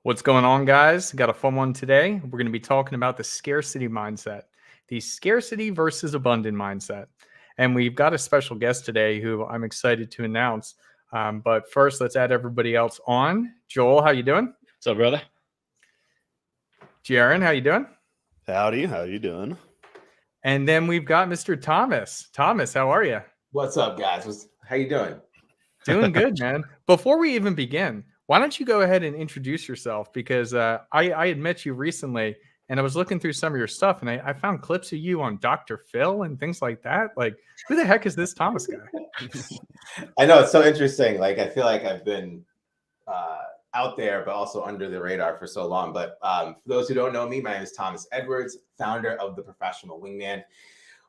What's going on, guys? Got a fun one today. We're going to be talking about the scarcity mindset, the scarcity versus abundant mindset. And we've got a special guest today who I'm excited to announce. But first, let's add everybody else on. Joel, how you doing? What's up, brother? Jaron, how you doing? Howdy, how you doing? And then we've got Mr. Thomas. Thomas, how are you? What's up, guys? How you doing? Doing good, man. Before we even begin, why don't you go ahead and introduce yourself? Because I had met you recently, and I was looking through some of your stuff, and I found clips of you on Dr. Phil and things like that. Like, who the heck is this Thomas guy? I know, it's so interesting. Like, I feel like I've been out there, but also under the radar for so long. But for those who don't know me, my name is Thomas Edwards, founder of The Professional Wingman.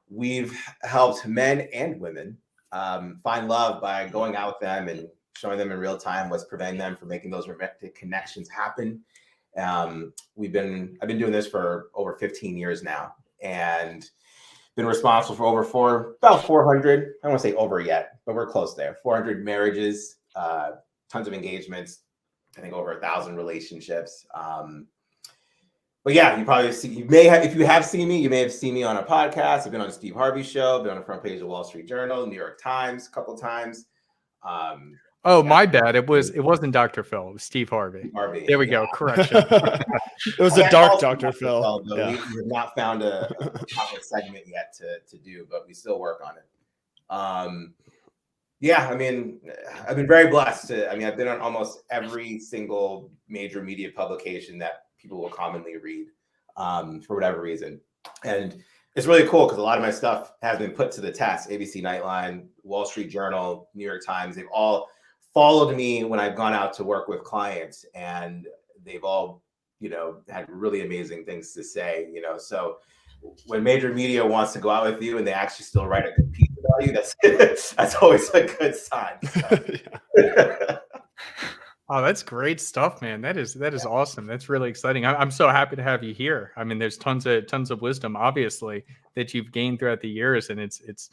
We've helped men and women find love by going out with them and showing them in real time what's preventing them from making those romantic connections happen. I've been doing this for over 15 years now, and been responsible for about 400. I don't want to say over yet, but we're close there. 400 marriages, tons of engagements. I think over 1,000 relationships. But yeah, if you have seen me, you may have seen me on a podcast. I've been on Steve Harvey's show, been on the front page of Wall Street Journal, New York Times a couple of times. My bad. It wasn't Dr. Phil. It was Steve Harvey. There we go. Correction. It was a dark Dr. Phil. Yeah. We have not found a proper segment yet to do, but we still work on it. I've been very blessed. I've been on almost every single major media publication that people will commonly read for whatever reason. And it's really cool because a lot of my stuff has been put to the test. ABC Nightline, Wall Street Journal, New York Times, they've all followed me when I've gone out to work with clients, and they've all, had really amazing things to say, so when major media wants to go out with you and they actually still write a good piece about you, that's always a good sign. So. Oh, that's great stuff, man. That is awesome. That's really exciting. I'm so happy to have you here. I mean, there's tons of wisdom, obviously, that you've gained throughout the years, and it's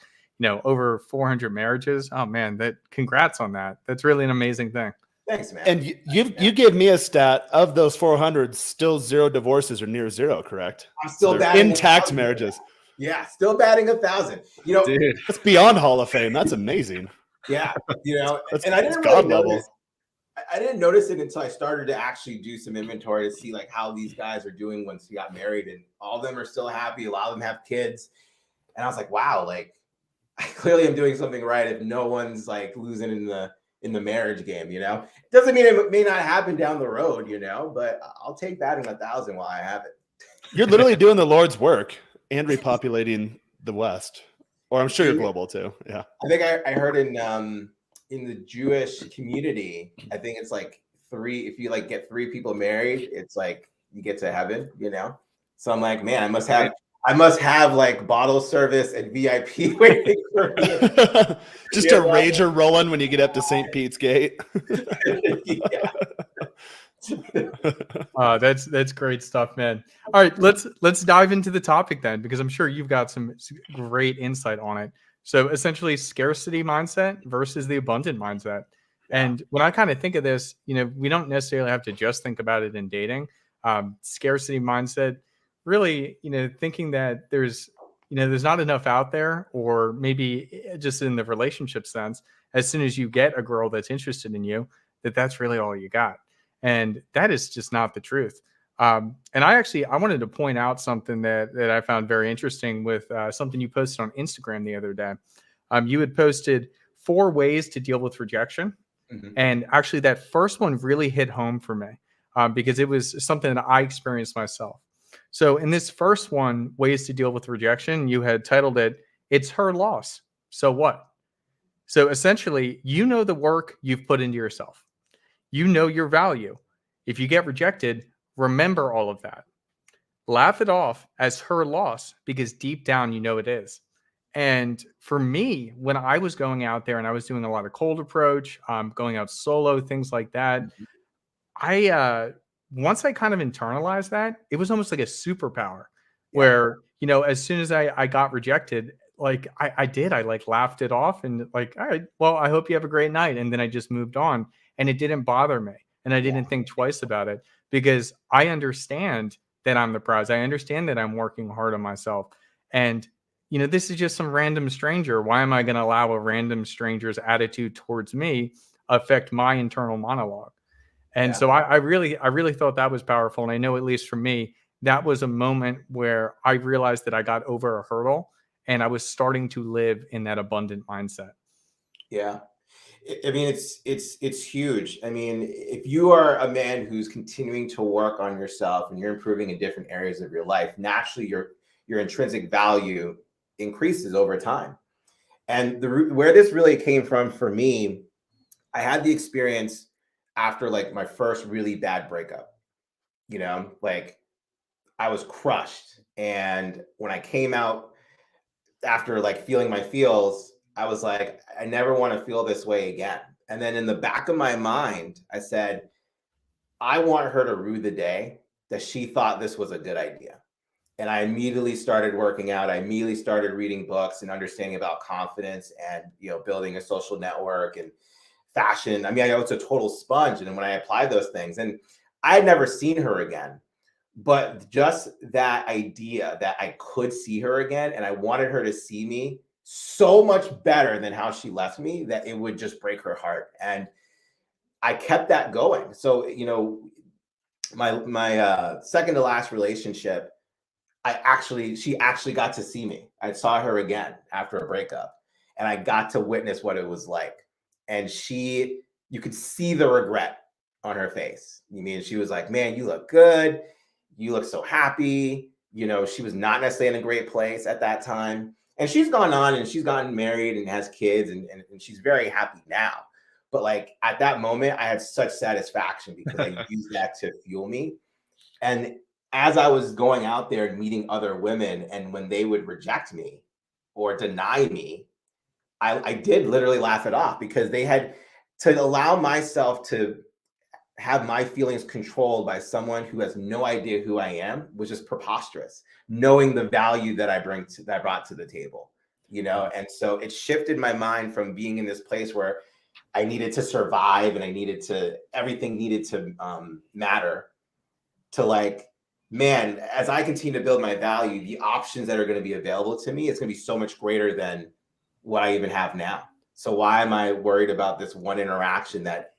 over 400 marriages. Oh man, congrats on that. That's really an amazing thing. Thanks, man. And you gave me a stat of those 400, still 0 divorces or near 0, correct? I'm still batting intact marriages. Yeah, still batting 1,000. Dude, that's beyond Hall of Fame. That's amazing. Yeah, and I didn't really notice. I didn't notice it until I started to actually do some inventory to see like how these guys are doing once we got married, and all of them are still happy. A lot of them have kids, and I was like, wow, like I clearly am doing something right if no one's like losing in the marriage game. It doesn't mean it may not happen down the road, but I'll take that in 1,000 while I have it. You're literally doing the Lord's work and repopulating the West, or I'm sure you're global too. Yeah, I think I heard in the Jewish community, I think it's like 3. If you like get 3 people married, it's like you get to heaven. So I'm like, man, I must have like bottle service and VIP waiting for me. Just a rager rolling when you get up to St. Pete's Gate. That's great stuff, man. All right, let's dive into the topic then, because I'm sure you've got some great insight on it. So essentially, scarcity mindset versus the abundant mindset. And when I kind of think of this, we don't necessarily have to just think about it in dating. Scarcity mindset, really, thinking that there's not enough out there, or maybe just in the relationship sense, as soon as you get a girl that's interested in you, that's really all you got. And that is just not the truth. And I wanted to point out something that I found very interesting with something you posted on Instagram the other day. You had posted 4 ways to deal with rejection. Mm-hmm. And actually that first one really hit home for me because it was something that I experienced myself. So in this first one, ways to deal with rejection, you had titled it, "It's her loss. So what?" So essentially, the work you've put into yourself. Your value. If you get rejected, remember all of that. Laugh it off as her loss, because deep down, it is. And for me, when I was going out there and I was doing a lot of cold approach, going out solo, things like that, once I kind of internalized that, it was almost like a superpower where, as soon as I got rejected, like I laughed it off and like, all right, well, I hope you have a great night. And then I just moved on, and it didn't bother me and I didn't think twice about it because I understand that I'm the prize. I understand that I'm working hard on myself. And, this is just some random stranger. Why am I going to allow a random stranger's attitude towards me affect my internal monologue? And so I really thought that was powerful. And I know, at least for me, that was a moment where I realized that I got over a hurdle and I was starting to live in that abundant mindset. Yeah. I mean, it's huge. I mean, if you are a man who's continuing to work on yourself and you're improving in different areas of your life, naturally your intrinsic value increases over time. And where this really came from for me, I had the experience after like my first really bad breakup. Like I was crushed, and when I came out after like feeling my feels, I was like, I never want to feel this way again. And then in the back of my mind, I said, I want her to rue the day that she thought this was a good idea. And I immediately started working out. I immediately started reading books and understanding about confidence and, building a social network and fashion. I mean, I was a total sponge. And when I applied those things, and I had never seen her again, but just that idea that I could see her again and I wanted her to see me so much better than how she left me, that it would just break her heart. And I kept that going. So, my second to last relationship, she actually got to see me. I saw her again after a breakup, and I got to witness what it was like. And you could see the regret on her face. She was like, man, you look good. You look so happy. She was not necessarily in a great place at that time. And she's gone on and she's gotten married and has kids, and she's very happy now. But like at that moment, I had such satisfaction because I used that to fuel me. And as I was going out there and meeting other women, and when they would reject me or deny me, I did literally laugh it off, because they had to allow myself to have my feelings controlled by someone who has no idea who I am, which is preposterous, knowing the value that I brought to the table, And so it shifted my mind from being in this place where I needed to survive and everything needed to matter, to like, man, as I continue to build my value, the options that are going to be available to me, it's going to be so much greater than what I even have now. So why am I worried about this one interaction that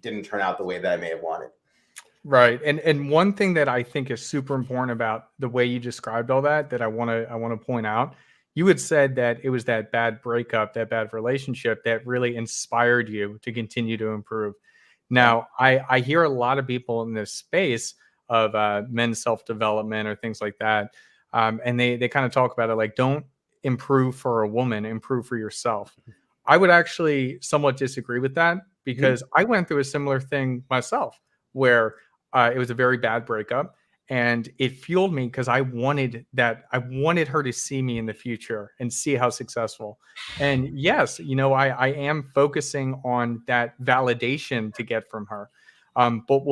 didn't turn out the way that I may have wanted? Right. And one thing that I think is super important about the way you described all that I want to point out, you had said that it was that bad breakup, that bad relationship that really inspired you to continue to improve. Now, I hear a lot of people in this space of men's self-development or things like that. And they kind of talk about it like, don't improve for a woman, improve for yourself. I would actually somewhat disagree with that, because I went through a similar thing myself where it was a very bad breakup, and it fueled me because I wanted her to see me in the future and see how successful. And yes, I am focusing on that validation to get from her. But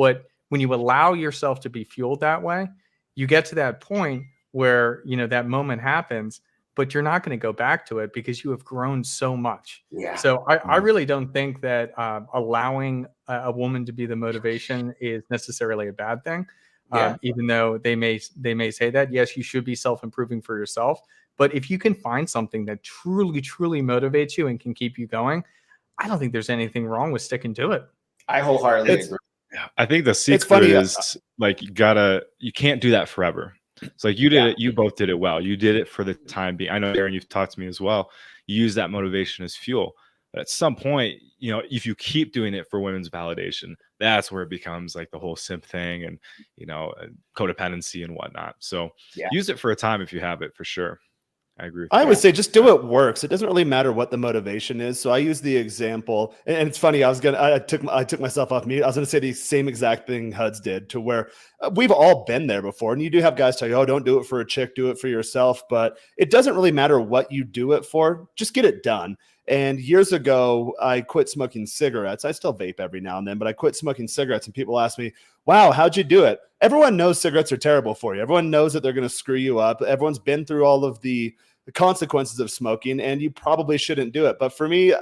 when you allow yourself to be fueled that way, you get to that point where, that moment happens, but you're not going to go back to it because you have grown so much. Yeah. So I really don't think that allowing a woman to be the motivation is necessarily a bad thing. Even though they may say that, yes, you should be self-improving for yourself. But if you can find something that truly, truly motivates you and can keep you going, I don't think there's anything wrong with sticking to it. I wholeheartedly agree. I think the secret is like, you can't do that forever. So like you did it, you both did it well. You did it for the time being. I know, Aaron, you've talked to me as well. You use that motivation as fuel. But at some point, if you keep doing it for women's validation, that's where it becomes like the whole simp thing and, codependency and whatnot. So use it for a time if you have it, for sure. I agree. I would say just do what works. It doesn't really matter what the motivation is. So I use the example, and it's funny. I took myself off mute. I was going to say the same exact thing Huds did, to where we've all been there before. And you do have guys tell you, "Oh, don't do it for a chick, do it for yourself." But it doesn't really matter what you do it for. Just get it done. And years ago, I quit smoking cigarettes. I still vape every now and then, but I quit smoking cigarettes. And people ask me, "Wow, how'd you do it?" Everyone knows cigarettes are terrible for you. Everyone knows that they're going to screw you up. Everyone's been through all of the consequences of smoking, and you probably shouldn't do it. But for me,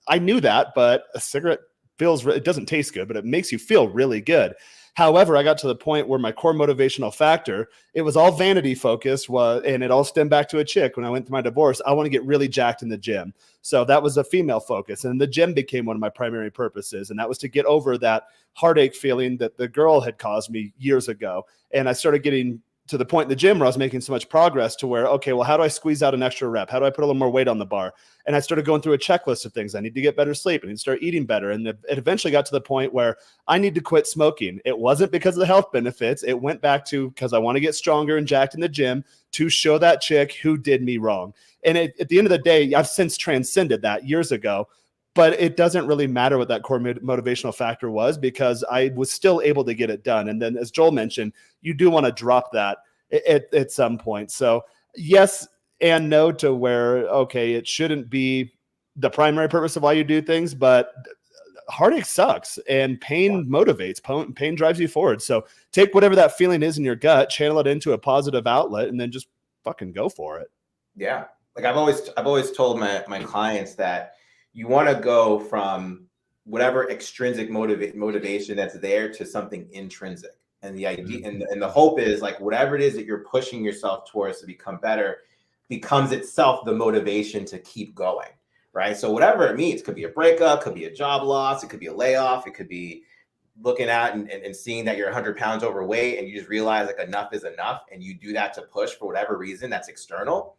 I knew that, but a cigarette it doesn't taste good, but it makes you feel really good. However, I got to the point where my core motivational factor, it was all vanity focused, and it all stemmed back to a chick. When I went through my divorce, I want to get really jacked in the gym. So that was a female focus. And the gym became one of my primary purposes. And that was to get over that heartache feeling that the girl had caused me years ago. And I started getting to the point in the gym where I was making so much progress to where, okay, well, how do I squeeze out an extra rep? How do I put a little more weight on the bar? And I started going through a checklist of things. I need to get better sleep. I need to start eating better. And it eventually got to the point where I need to quit smoking. It wasn't because of the health benefits. It went back to because I want to get stronger and jacked in the gym to show that chick who did me wrong. And at the end of the day, I've since transcended that years ago. But it doesn't really matter what that core motivational factor was, because I was still able to get it done. And then, as Joel mentioned, you do want to drop that at some point. So yes and no to where, okay, it shouldn't be the primary purpose of why you do things, but heartache sucks and pain motivates. Pain drives you forward. So take whatever that feeling is in your gut, channel it into a positive outlet, and then just fucking go for it. Yeah. Like I've always told my clients that you want to go from whatever extrinsic motivation that's there to something intrinsic. And the idea and the hope is like whatever it is that you're pushing yourself towards to become better becomes itself the motivation to keep going, right? So whatever it means, could be a breakup, could be a job loss, it could be a layoff, it could be looking at and seeing that you're 100 pounds overweight and you just realize like enough is enough, and you do that to push for whatever reason that's external.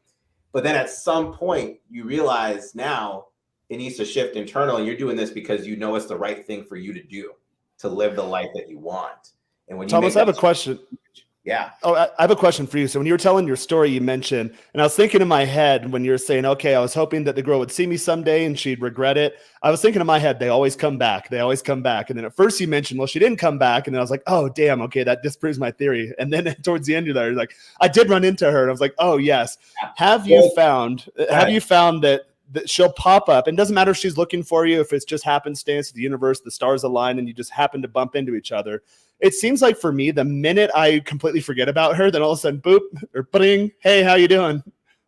But then at some point you realize now it needs to shift internal, and you're doing this because you know it's the right thing for you to do to live the life that you want. And when you Thomas, I have a question. Yeah. Oh, I have a question for you. So when you were telling your story, you mentioned, and I was thinking in my head when you were saying, okay, I was hoping that the girl would see me someday and she'd regret it. I was thinking in my head, they always come back. They always come back. And then at first you mentioned, well, she didn't come back. And then I was like, oh, damn. Okay. That disproves my theory. And then towards the end of that, you're like, I did run into her. And I was like, oh yes. Have you found that she'll pop up, and doesn't matter if she's looking for you, if it's just happenstance, the universe, the stars align, and you just happen to bump into each other. It seems like for me, the minute I completely forget about her, then all of a sudden, boop, or bling, hey, how you doing?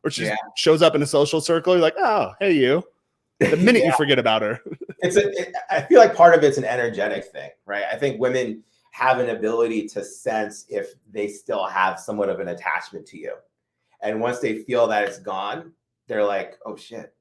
Or she shows up in a social circle. You're like, oh, hey, you. The minute you forget about her. I feel like part of it's an energetic thing, right? I think women have an ability to sense if they still have somewhat of an attachment to you. And once they feel that it's gone, they're like, oh, shit.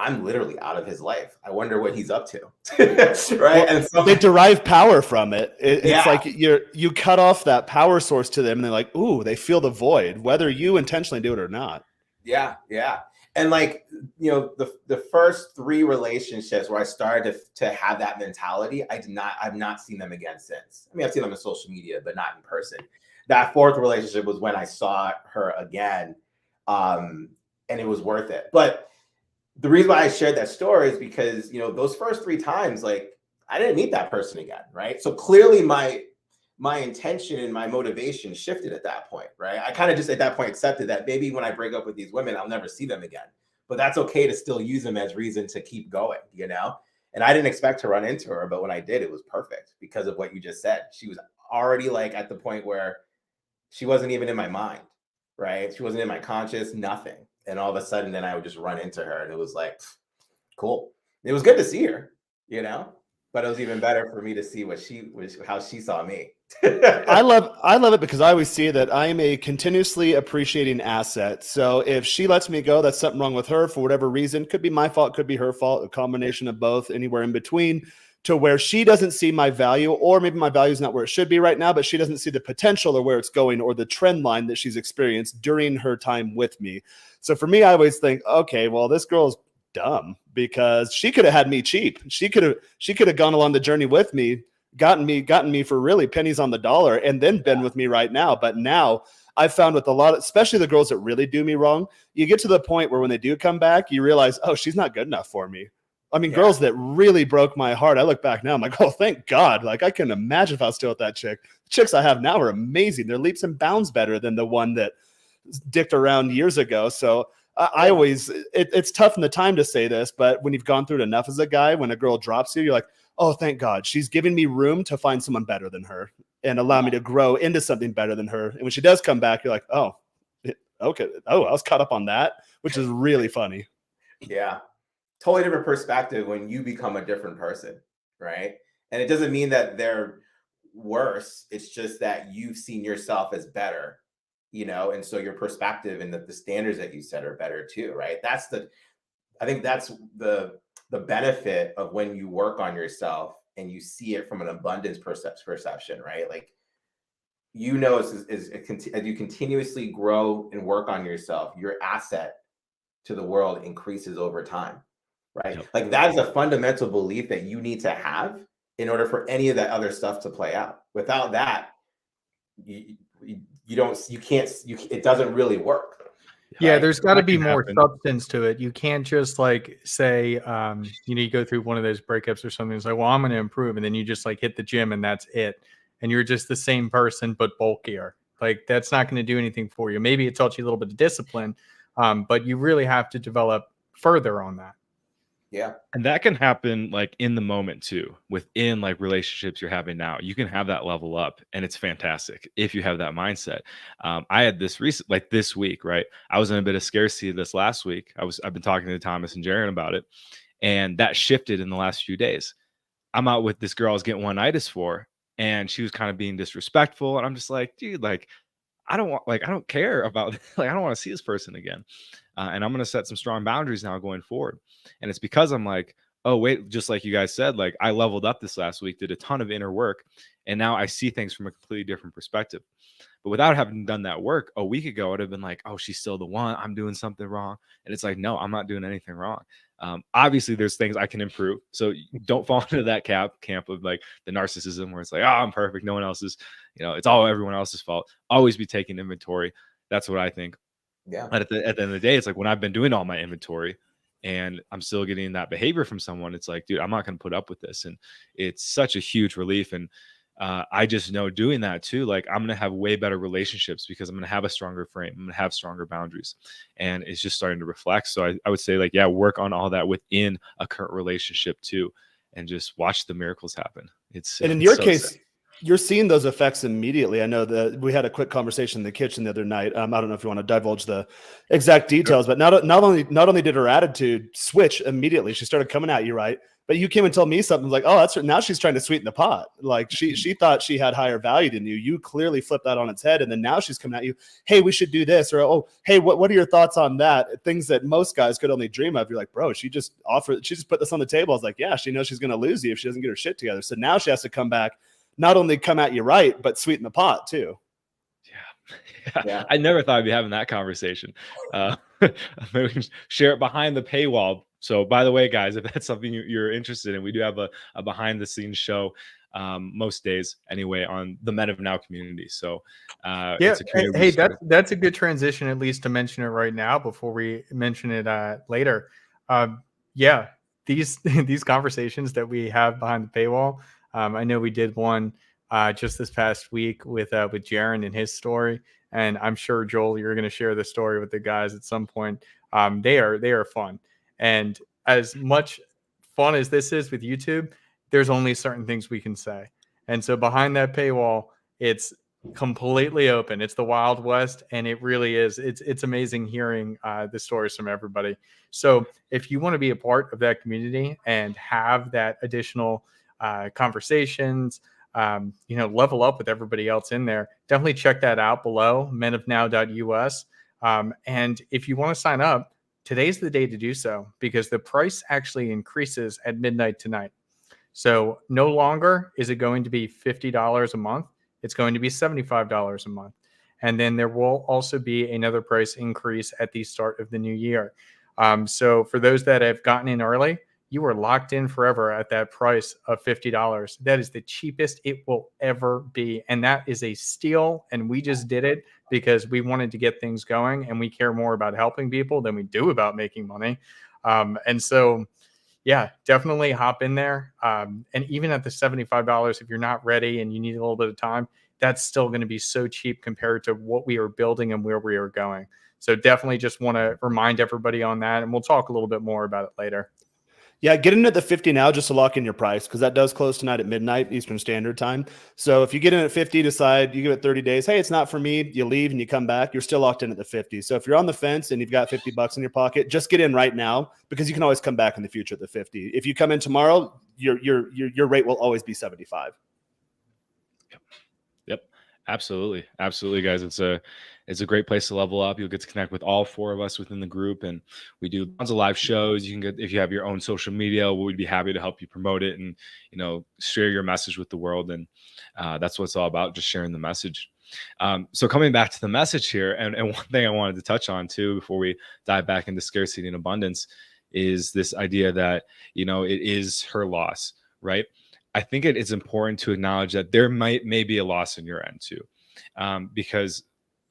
I'm literally out of his life. I wonder what he's up to. Right. Well, and so they derive power from it. It's like you cut off that power source to them, and they're like, ooh, they feel the void, whether you intentionally do it or not. Yeah. Yeah. And like, you know, the first 3 relationships where I started to have that mentality, I've not seen them again since. I mean, I've seen them on social media, but not in person. That 4th relationship was when I saw her again. And it was worth it. But the reason why I shared that story is because, you know, those first 3 times, like I didn't meet that person again. Right. So clearly my intention and my motivation shifted at that point. Right. I kind of just at that point accepted that maybe when I break up with these women, I'll never see them again, but that's okay to still use them as reason to keep going, you know? And I didn't expect to run into her, but when I did, it was perfect because of what you just said. She was already like at the point where she wasn't even in my mind. Right. She wasn't in my conscious, nothing. And all of a sudden, then I would just run into her, and it was like, cool. It was good to see her, you know, but it was even better for me to see how she saw me. I love it because I always see that I am a continuously appreciating asset. So if she lets me go, that's something wrong with her for whatever reason. Could be my fault, could be her fault, a combination of both, anywhere in between. To where she doesn't see my value, or maybe my value is not where it should be right now, but she doesn't see the potential or where it's going or the trend line that she's experienced during her time with me. So for me, I always think, okay, well, this girl's dumb because she could have had me cheap. She could have gone along the journey with me, gotten me for really pennies on the dollar, and then been with me right now. But now I've found with a lot of, especially the girls that really do me wrong, you get to the point where when they do come back, you realize, oh, she's not good enough for me. I mean, girls that really broke my heart. I look back now, I'm like, oh, thank God. Like, I couldn't imagine if I was still with that chick. The chicks I have now are amazing. They're leaps and bounds better than the one that dicked around years ago. So I always, it's tough in the time to say this, but when you've gone through it enough as a guy, when a girl drops you, you're like, oh, thank God. She's giving me room to find someone better than her and allow me to grow into something better than her. And when she does come back, you're like, oh, okay. Oh, I was caught up on that, which is really funny. Yeah. Totally different perspective when you become a different person, right? And it doesn't mean that they're worse. It's just that you've seen yourself as better, and so your perspective and the standards that you set are better too, right? I think that's the benefit of when you work on yourself and you see it from an abundance perception, right? Like, as you continuously grow and work on yourself, your asset to the world increases over time, right? Yep. Like, that is a fundamental belief that you need to have in order for any of that other stuff to play out. Without that, it doesn't really work. Yeah, right? there's got to That be can more happen. substance to it. You can't just like say, you go through one of those breakups or something. It's like, well, I'm going to improve, and then you just like hit the gym and that's it, and you're just the same person but bulkier. Like, that's not going to do anything for you. Maybe it taught you a little bit of discipline, but you really have to develop further on that. Yeah. And that can happen like in the moment too, within like relationships you're having now. You can have that level up, and it's fantastic if you have that mindset. I had this this week, right? I was in a bit of scarcity this last week. I've been talking to Thomas and Jaron about it, and that shifted in the last few days. I'm out with this girl I was getting one-itis for, and she was kind of being disrespectful, and I'm just like, dude, like, I don't care about like, I don't want to see this person again. And I'm going to set some strong boundaries now going forward. And it's because I'm like, oh, wait, just like you guys said, like, I leveled up this last week, did a ton of inner work, and now I see things from a completely different perspective. But without having done that work a week ago, I'd have been like, oh, she's still the one. I'm doing something wrong. And it's like, no, I'm not doing anything wrong. Obviously, there's things I can improve. So don't fall into that camp of like the narcissism where it's like, oh, I'm perfect. No one else is, it's all everyone else's fault. Always be taking inventory. That's what I think. Yeah. But at the end of the day, it's like when I've been doing all my inventory and I'm still getting that behavior from someone, it's like, dude, I'm not going to put up with this. And it's such a huge relief. And I just know doing that too, like, I'm going to have way better relationships because I'm going to have a stronger frame. I'm going to have stronger boundaries, and it's just starting to reflect. So I would say, like, yeah, work on all that within a current relationship too, and just watch the miracles happen. And in your case, you're seeing those effects immediately. I know that we had a quick conversation in the kitchen the other night. I don't know if you want to divulge the exact details, but not only did her attitude switch immediately, she started coming at you, right? But you came and told me something like, oh, that's her. Now she's trying to sweeten the pot. Like, she thought she had higher value than you. You clearly flipped that on its head. And then now she's coming at you. Hey, we should do this. Or, oh, hey, what are your thoughts on that? Things that most guys could only dream of. You're like, bro, she just put this on the table. I was like, yeah, she knows she's going to lose you if she doesn't get her shit together. So now she has to come back, not only come at you right, but sweeten the pot too. Yeah. I never thought I'd be having that conversation. Maybe we can share it behind the paywall. So, by the way, guys, if that's something you're interested in, we do have a behind the scenes show most days anyway on the Men of Now community. So, it's a community. Hey, that's a good transition, at least to mention it right now before we mention it later. Yeah, these conversations that we have behind the paywall. I know we did one just this past week with Jaron and his story, and I'm sure, Joel, you're going to share the story with the guys at some point. They are fun, and as much fun as this is with YouTube, there's only certain things we can say, and so behind that paywall, it's completely open. It's the Wild West, and it really is. It's amazing hearing the stories from everybody. So if you want to be a part of that community and have that additional conversations, level up with everybody else in there, definitely check that out below, menofnow.us. And if you want to sign up, today's the day to do so, because the price actually increases at midnight tonight. So no longer is it going to be $50 a month. It's going to be $75 a month. And then there will also be another price increase at the start of the new year. So for those that have gotten in early, you are locked in forever at that price of $50. That is the cheapest it will ever be. And that is a steal. And we just did it because we wanted to get things going, and we care more about helping people than we do about making money. And so, yeah, definitely hop in there. And even at the $75, if you're not ready and you need a little bit of time, that's still going to be so cheap compared to what we are building and where we are going. So definitely just want to remind everybody on that. And we'll talk a little bit more about it later. Yeah, get in at the 50 now just to lock in your price, because that does close tonight at midnight Eastern Standard Time. So if you get in at 50, decide you give it 30 days, hey, it's not for me, you leave and you come back, you're still locked in at the 50. So if you're on the fence and you've got $50 in your pocket, just get in right now, because you can always come back in the future at the 50. If you come in tomorrow, your rate will always be 75. Yep. Absolutely. Absolutely, guys. It's a great place to level up. You'll get to connect with all 4 of us within the group, and we do tons of live shows. You can get, if you have your own social media, we'd be happy to help you promote it and, share your message with the world. And that's what it's all about, just sharing the message. So coming back to the message here, and one thing I wanted to touch on too, before we dive back into scarcity and abundance, is this idea that, it is her loss, right? I think it is important to acknowledge that there may be a loss in your end too, because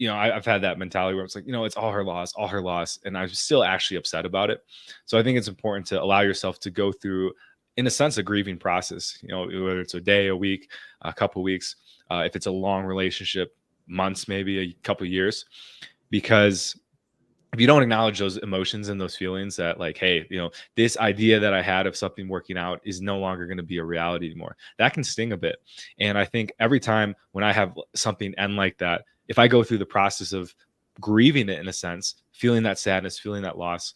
I've had that mentality where it's like, it's all her loss, and I'm still actually upset about it. So I think it's important to allow yourself to go through, in a sense, a grieving process. Whether it's a day, a week, a couple of weeks, if it's a long relationship, months, maybe a couple of years, because if you don't acknowledge those emotions and those feelings that, like, hey, this idea that I had of something working out is no longer going to be a reality anymore, that can sting a bit. And I think every time when I have something end like that, if I go through the process of grieving it, in a sense, feeling that sadness, feeling that loss,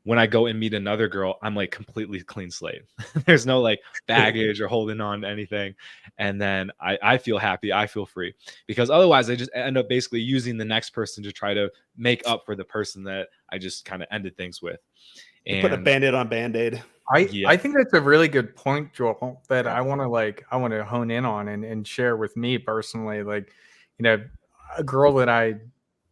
when I go and meet another girl, I'm like completely clean slate. There's no like baggage or holding on to anything. And then I feel happy. I feel free, because otherwise I just end up basically using the next person to try to make up for the person that I just kind of ended things with. And put a Band-Aid on Band-Aid. I think that's a really good point, Joel, that I want to hone in on and share with me personally. Like, a girl that I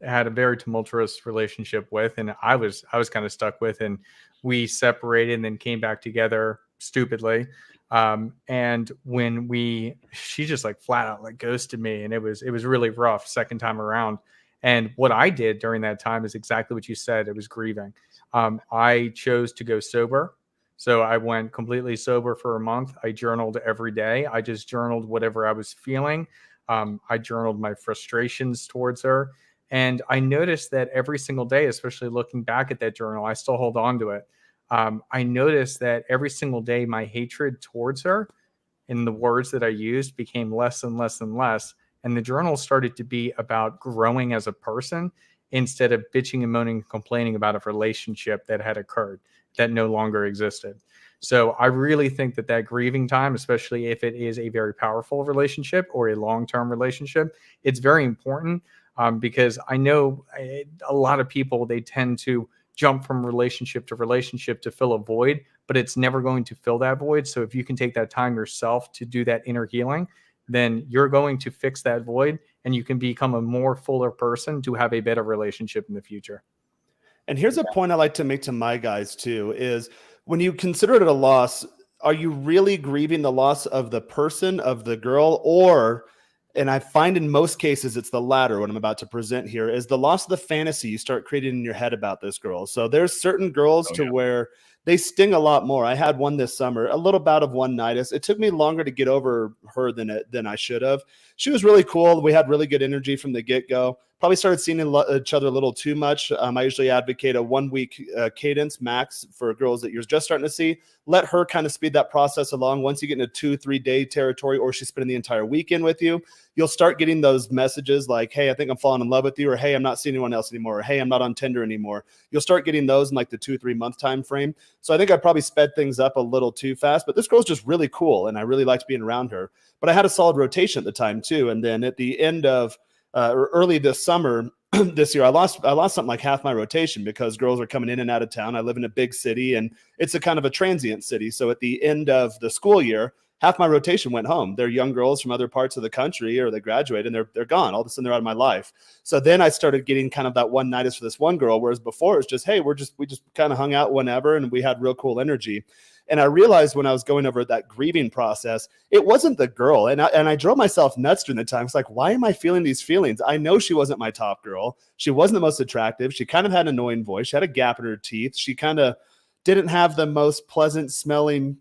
had a very tumultuous relationship with, and I was kind of stuck with, and we separated and then came back together stupidly. And when she just like flat out like ghosted me, and it was really rough second time around. And what I did during that time is exactly what you said. It was grieving. I chose to go sober. So I went completely sober for a month. I journaled every day. I just journaled whatever I was feeling. I journaled my frustrations towards her. And I noticed that every single day, especially looking back at that journal, I still hold on to it. I noticed that every single day, my hatred towards her and the words that I used became less and less and less. And the journal started to be about growing as a person instead of bitching and moaning and complaining about a relationship that had occurred that no longer existed. So I really think that grieving time, especially if it is a very powerful relationship or a long-term relationship, it's very important, because I know a lot of people, they tend to jump from relationship to fill a void, but it's never going to fill that void. So if you can take that time yourself to do that inner healing, then you're going to fix that void, and you can become a more fuller person to have a better relationship in the future. And here's a point I like to make to my guys too, is when you consider it a loss, are you really grieving the loss of the person, of the girl, or, and I find in most cases it's the latter, what I'm about to present here, is the loss of the fantasy you start creating in your head about this girl. So there's certain girls where they sting a lot more. I had one this summer, a little bout of one-nightitis. It took me longer to get over her than I should have. She was really cool. We had really good energy from the get-go. Probably started seeing each other a little too much. I usually advocate a 1-week cadence max for girls that you're just starting to see. Let her kind of speed that process along. Once you get into 2-3 day territory, or she's spending the entire weekend with you, you'll start getting those messages like, hey, I think I'm falling in love with you, or hey, I'm not seeing anyone else anymore, or hey, I'm not on Tinder anymore. You'll start getting those in like the 2-3 month time frame. So I think I probably sped things up a little too fast, but this girl's just really cool, and I really liked being around her. But I had a solid rotation at the time too. And then at the end of early this summer, this year, I lost something like half my rotation because girls are coming in and out of town. I live in a big city, and it's a kind of a transient city. So at the end of the school year, half my rotation went home. They're young girls from other parts of the country, or they graduate and they're gone. All of a sudden they're out of my life. So then I started getting kind of that one-nightitis for this one girl, whereas before it was just, hey, we just kind of hung out whenever, and we had real cool energy. And I realized when I was going over that grieving process, it wasn't the girl. And I drove myself nuts during the time. It's like, why am I feeling these feelings? I know she wasn't my top girl. She wasn't the most attractive. She kind of had an annoying voice. She had a gap in her teeth. She kind of didn't have the most pleasant smelling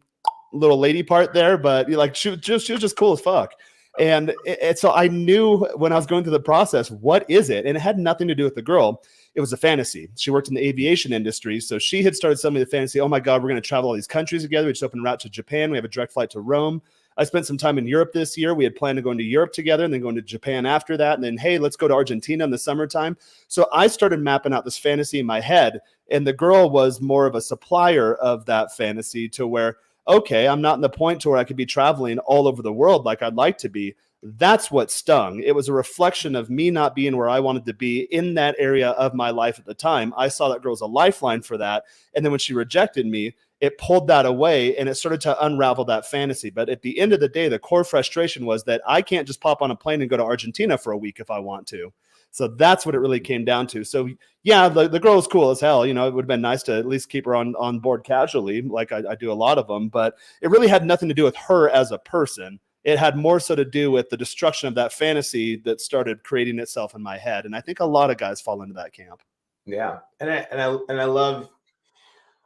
little lady part there, but like she was just cool as fuck. And so I knew when I was going through the process, what is it? And it had nothing to do with the girl. It was a fantasy. She worked in the aviation industry. So she had started selling me the fantasy. Oh my God, we're going to travel all these countries together. We just opened a route to Japan. We have a direct flight to Rome. I spent some time in Europe this year. We had planned to go into Europe together and then going to Japan after that. And then, hey, let's go to Argentina in the summertime. So I started mapping out this fantasy in my head. And the girl was more of a supplier of that fantasy to where, okay, I'm not in the point to where I could be traveling all over the world like I'd like to be. That's what stung. It was a reflection of me not being where I wanted to be in that area of my life at the time. I saw that girl as a lifeline for that. And then when she rejected me, it pulled that away and it started to unravel that fantasy. But at the end of the day, the core frustration was that I can't just pop on a plane and go to Argentina for a week if I want to. So that's what it really came down to. So yeah, the girl was cool as hell. You know, it would have been nice to at least keep her on board casually, like I do a lot of them. But it really had nothing to do with her as a person. It had more so to do with the destruction of that fantasy that started creating itself in my head. And I think a lot of guys fall into that camp. Yeah, and I love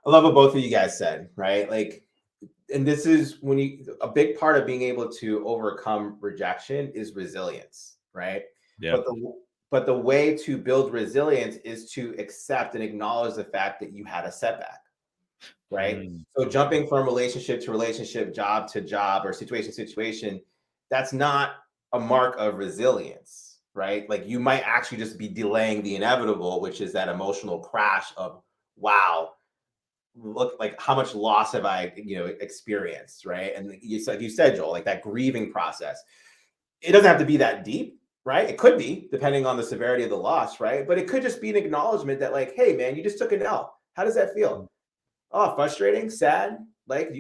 what both of you guys said, right? Like, and this is when a big part of being able to overcome rejection is resilience, right? Yeah. But the way to build resilience is to accept and acknowledge the fact that you had a setback, right? So jumping from relationship to relationship, job to job, or situation to situation, that's not a mark of resilience, right? Like, you might actually just be delaying the inevitable, which is that emotional crash of, wow, look, like, how much loss have I, experienced, right? And you said, Joel, like, that grieving process, it doesn't have to be that deep, right? It could be, depending on the severity of the loss, right? But it could just be an acknowledgement that, like, hey, man, you just took an L. How does that feel? Oh, frustrating, sad, like,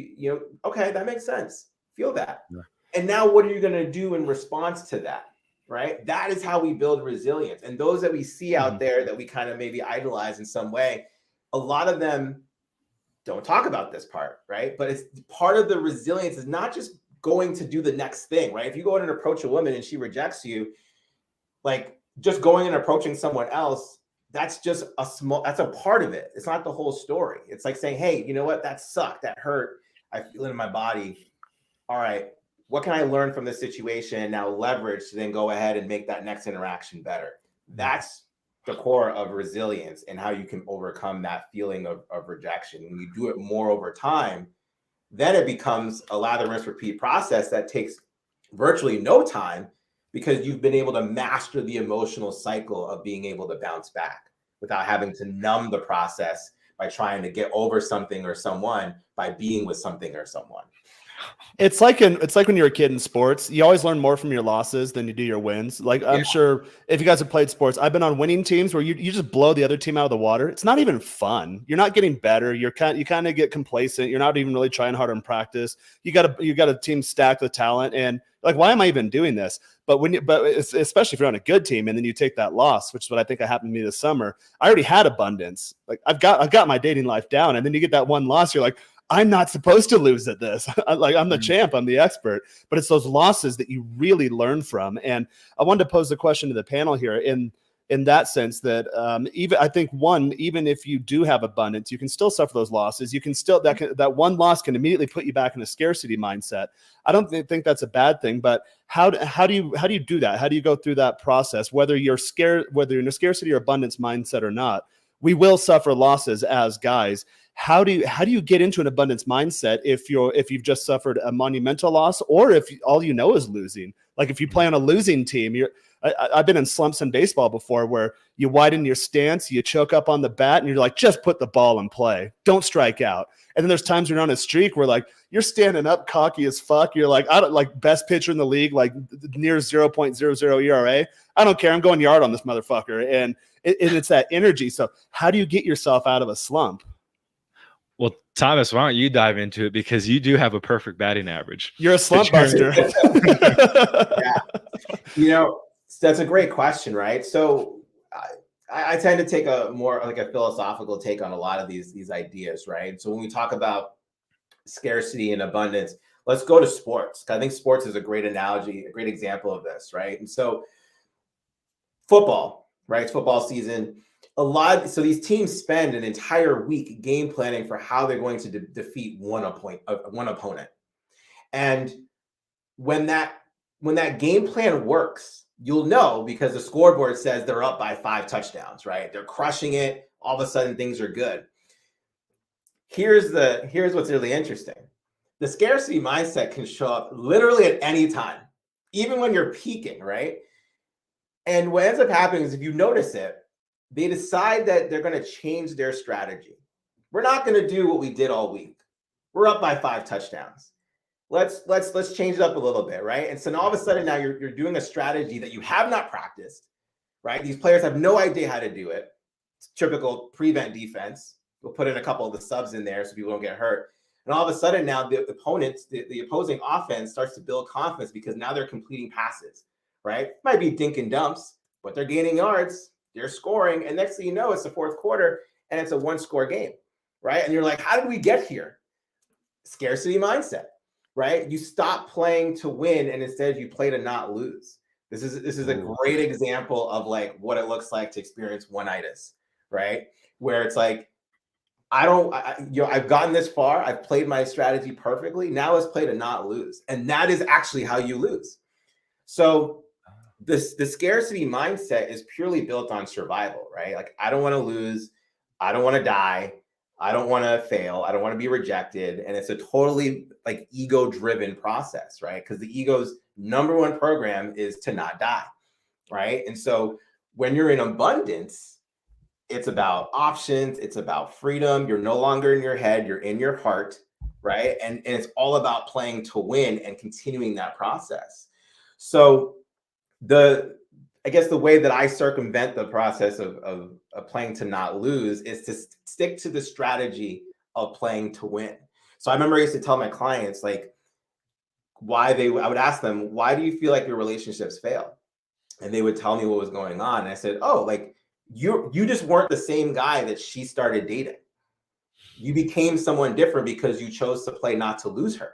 okay, that makes sense. Feel that. Yeah. And now what are you going to do in response to that, right? That is how we build resilience. And those that we see out there that we kind of maybe idolize in some way, a lot of them don't talk about this part, right? But it's part of the resilience is not just going to do the next thing, right? If you go in and approach a woman and she rejects you, like, just going and approaching someone else, that's just that's a part of it. It's not the whole story. It's like saying, hey, you know what? That sucked. That hurt. I feel it in my body. All right, what can I learn from this situation and now leverage to then go ahead and make that next interaction better? That's the core of resilience and how you can overcome that feeling of rejection. When you do it more over time, then it becomes a lather, rinse, repeat process that takes virtually no time, because you've been able to master the emotional cycle of being able to bounce back without having to numb the process by trying to get over something or someone by being with something or someone. It's like when you're a kid in sports, you always learn more from your losses than you do your wins. Like, I'm sure if you guys have played sports, I've been on winning teams where you just blow the other team out of the water. It's not even fun. You're not getting better. You kind of get complacent. You're not even really trying hard in practice. You got a team stacked with talent, and like, why am I even doing this? But especially if you're on a good team and then you take that loss, which is what I think happened to me this summer. I already had abundance. Like, I've got my dating life down, and then you get that one loss. You're like, I'm not supposed to lose at this. Like, I'm the champ, I'm the expert. But it's those losses that you really learn from. And I wanted to pose the question to the panel here in that sense that even if you do have abundance, you can still suffer those losses. You can still that one loss can immediately put you back in a scarcity mindset. I don't think that's a bad thing, but how do you do that? How do you go through that process? Whether you're in a scarcity or abundance mindset or not, we will suffer losses as guys. How do you get into an abundance mindset if you've just suffered a monumental loss, or if all you know is losing? Like, if you play on a losing team, I've been in slumps in baseball before where you widen your stance, you choke up on the bat, and you're like, just put the ball in play, don't strike out. And then there's times you're on a streak where, like, you're standing up cocky as fuck. You're like, I don't, like, best pitcher in the league, like near 0.00 ERA. I don't care. I'm going yard on this motherfucker. And it's that energy. So how do you get yourself out of a slump? Well, Thomas, why don't you dive into it, because you do have a perfect batting average. You're a slump buster. Yeah. That's a great question, right? So I tend to take a more like a philosophical take on a lot of these ideas, right? So when we talk about scarcity and abundance, let's go to sports. I think sports is a great analogy, a great example of this, right? And so football, right? It's football season. So these teams spend an entire week game planning for how they're going to defeat one opponent. And when that when that game plan works, you'll know because the scoreboard says they're up by 5 touchdowns, right? They're crushing it. All of a sudden, things are good. Here's what's really interesting. The scarcity mindset can show up literally at any time, even when you're peaking, right? And what ends up happening is if you notice it, they decide that they're going to change their strategy. We're not going to do what we did all week. We're up by 5 touchdowns. Let's change it up a little bit, right? And so now all of a sudden now you're doing a strategy that you have not practiced, right? These players have no idea how to do it. It's typical prevent defense. We'll put in a couple of the subs in there so people don't get hurt. And all of a sudden now the opponents, the opposing offense starts to build confidence because now they're completing passes, right? Might be dink and dumps, but they're gaining yards, they're scoring, and next thing you know, it's the fourth quarter and it's a 1-score game, right? And you're like, how did we get here? Scarcity mindset, right? You stop playing to win and instead you play to not lose. This is a great example of like what it looks like to experience one-itis, right? Where it's like, I've gotten this far. I've played my strategy perfectly. Now let's play to not lose. And that is actually how you lose. So the scarcity mindset is purely built on survival, right? Like, I don't want to lose. I don't want to die. I don't want to fail. I don't want to be rejected. And it's a totally like ego-driven process, right? Because the ego's number one program is to not die, right? And so when you're in abundance, it's about options. It's about freedom. You're no longer in your head. You're in your heart, right? And it's all about playing to win and continuing that process. So I guess the way that I circumvent the process of playing to not lose is to stick to the strategy of playing to win. So I remember I used to tell my clients, like, I would ask them, why do you feel like your relationships fail? And they would tell me what was going on. And I said, oh, like, you just weren't the same guy that she started dating. You became someone different because you chose to play not to lose her.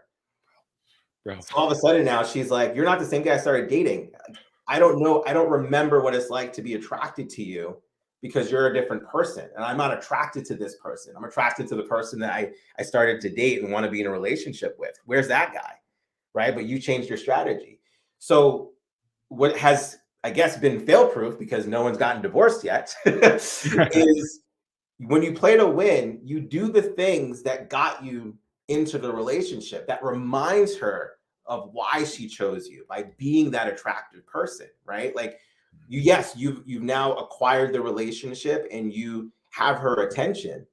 Bro. So all of a sudden now she's like, you're not the same guy I started dating. I don't know. I don't remember what it's like to be attracted to you because you're a different person. And I'm not attracted to this person. I'm attracted to the person that I started to date and want to be in a relationship with. Where's that guy? Right. But you changed your strategy. So what has, I guess, been fail-proof because no one's gotten divorced yet is when you play to win, you do the things that got you into the relationship that reminds her of why she chose you by being that attractive person, right? Like you've now acquired the relationship and you have her attention,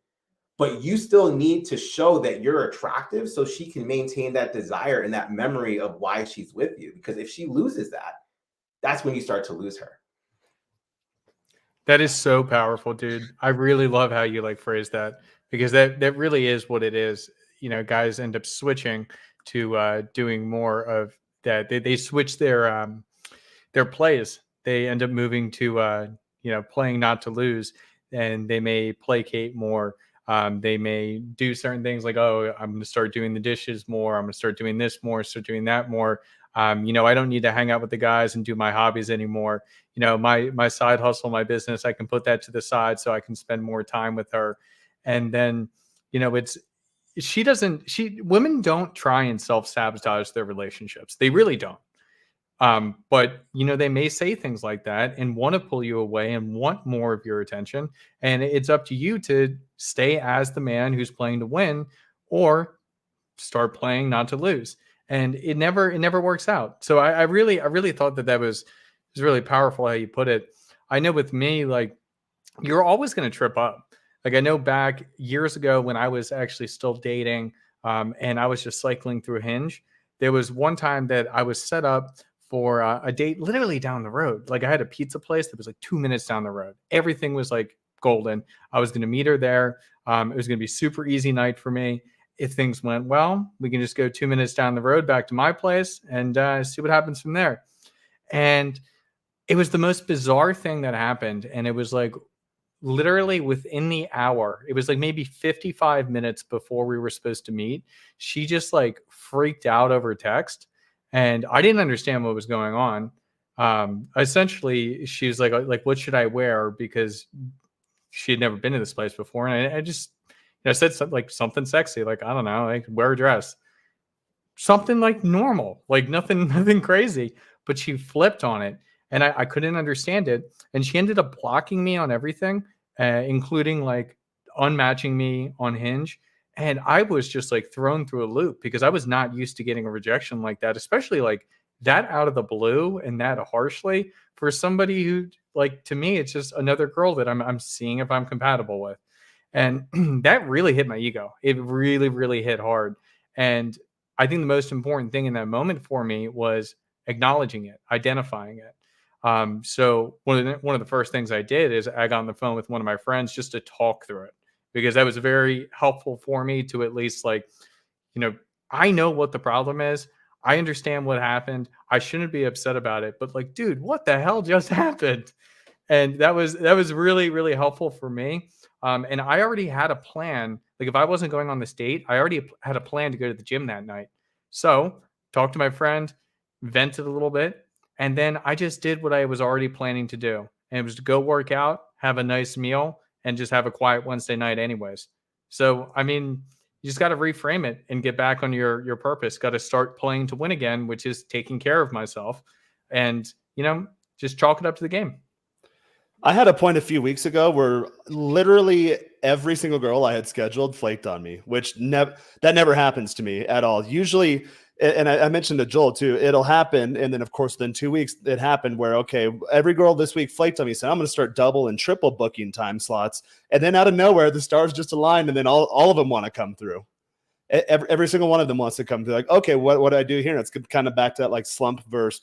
but you still need to show that you're attractive so she can maintain that desire and that memory of why she's with you. Because if she loses that, that's when you start to lose her. That is so powerful, dude. I really love how you like phrase that because that really is what it is. You know, guys end up switching to doing more of that. They switch their plays. They end up moving to playing not to lose, and they may placate more. They may do certain things like, oh, I'm going to start doing the dishes more. I'm going to start doing this more. Start doing that more. I don't need to hang out with the guys and do my hobbies anymore. My side hustle, my business, I can put that to the side so I can spend more time with her. And then, women don't try and self-sabotage their relationships. They really don't. But they may say things like that and want to pull you away and want more of your attention. And it's up to you to stay as the man who's playing to win or start playing not to lose. And it never works out. So I really thought that was really powerful how you put it. I know with me, like, you're always going to trip up. Like, I know back years ago when I was actually still dating, and I was just cycling through Hinge, there was one time that I was set up for a date literally down the road. Like, I had a pizza place that was like 2 minutes down the road. Everything was like golden. I was going to meet her there. It was going to be super easy night for me. If things went well, we can just go 2 minutes down the road back to my place and see what happens from there. And it was the most bizarre thing that happened. And it was like literally within the hour, it was like maybe 55 minutes before we were supposed to meet. She just like freaked out over text. And I didn't understand what was going on. Essentially, she was like, what should I wear? Because she had never been to this place before. And I just, I said something sexy, like, I don't know, like, wear a dress. something like normal, like nothing, nothing crazy. But she flipped on it, and I couldn't understand it. And she ended up blocking me on everything, including like unmatching me on Hinge. And I was just like thrown through a loop because I was not used to getting a rejection like that, especially like that out of the blue and that harshly for somebody who, like, to me, it's just another girl that I'm seeing if I'm compatible with. And that really hit my ego. It really, really hit hard. And I think the most important thing in that moment for me was acknowledging it, identifying it. So one of the first things I did is I got on the phone with one of my friends just to talk through it, because that was very helpful for me to at least, like, you know, I know what the problem is. I understand what happened. I shouldn't be upset about it, but like, dude, what the hell just happened? And that was really, really helpful for me. And I already had a plan. Like, if I wasn't going on this date, I already had a plan to go to the gym that night. So talked to my friend, vented a little bit, and then I just did what I was already planning to do. And it was to go work out, have a nice meal, and just have a quiet Wednesday night anyways. So I mean, you just got to reframe it and get back on your purpose. Got to start playing to win again, which is taking care of myself, and just chalk it up to the game. I had a point a few weeks ago where literally every single girl I had scheduled flaked on me, which that never happens to me at all. Usually, and I mentioned to Joel too, it'll happen. And then of course, within 2 weeks, it happened where, okay, every girl this week flaked on me. So I'm going to start double and triple booking time slots. And then out of nowhere, the stars just aligned, and then all of them want to come through. Every single one of them wants to come through. Like, okay, what do I do here? And it's kind of back to that like slump versus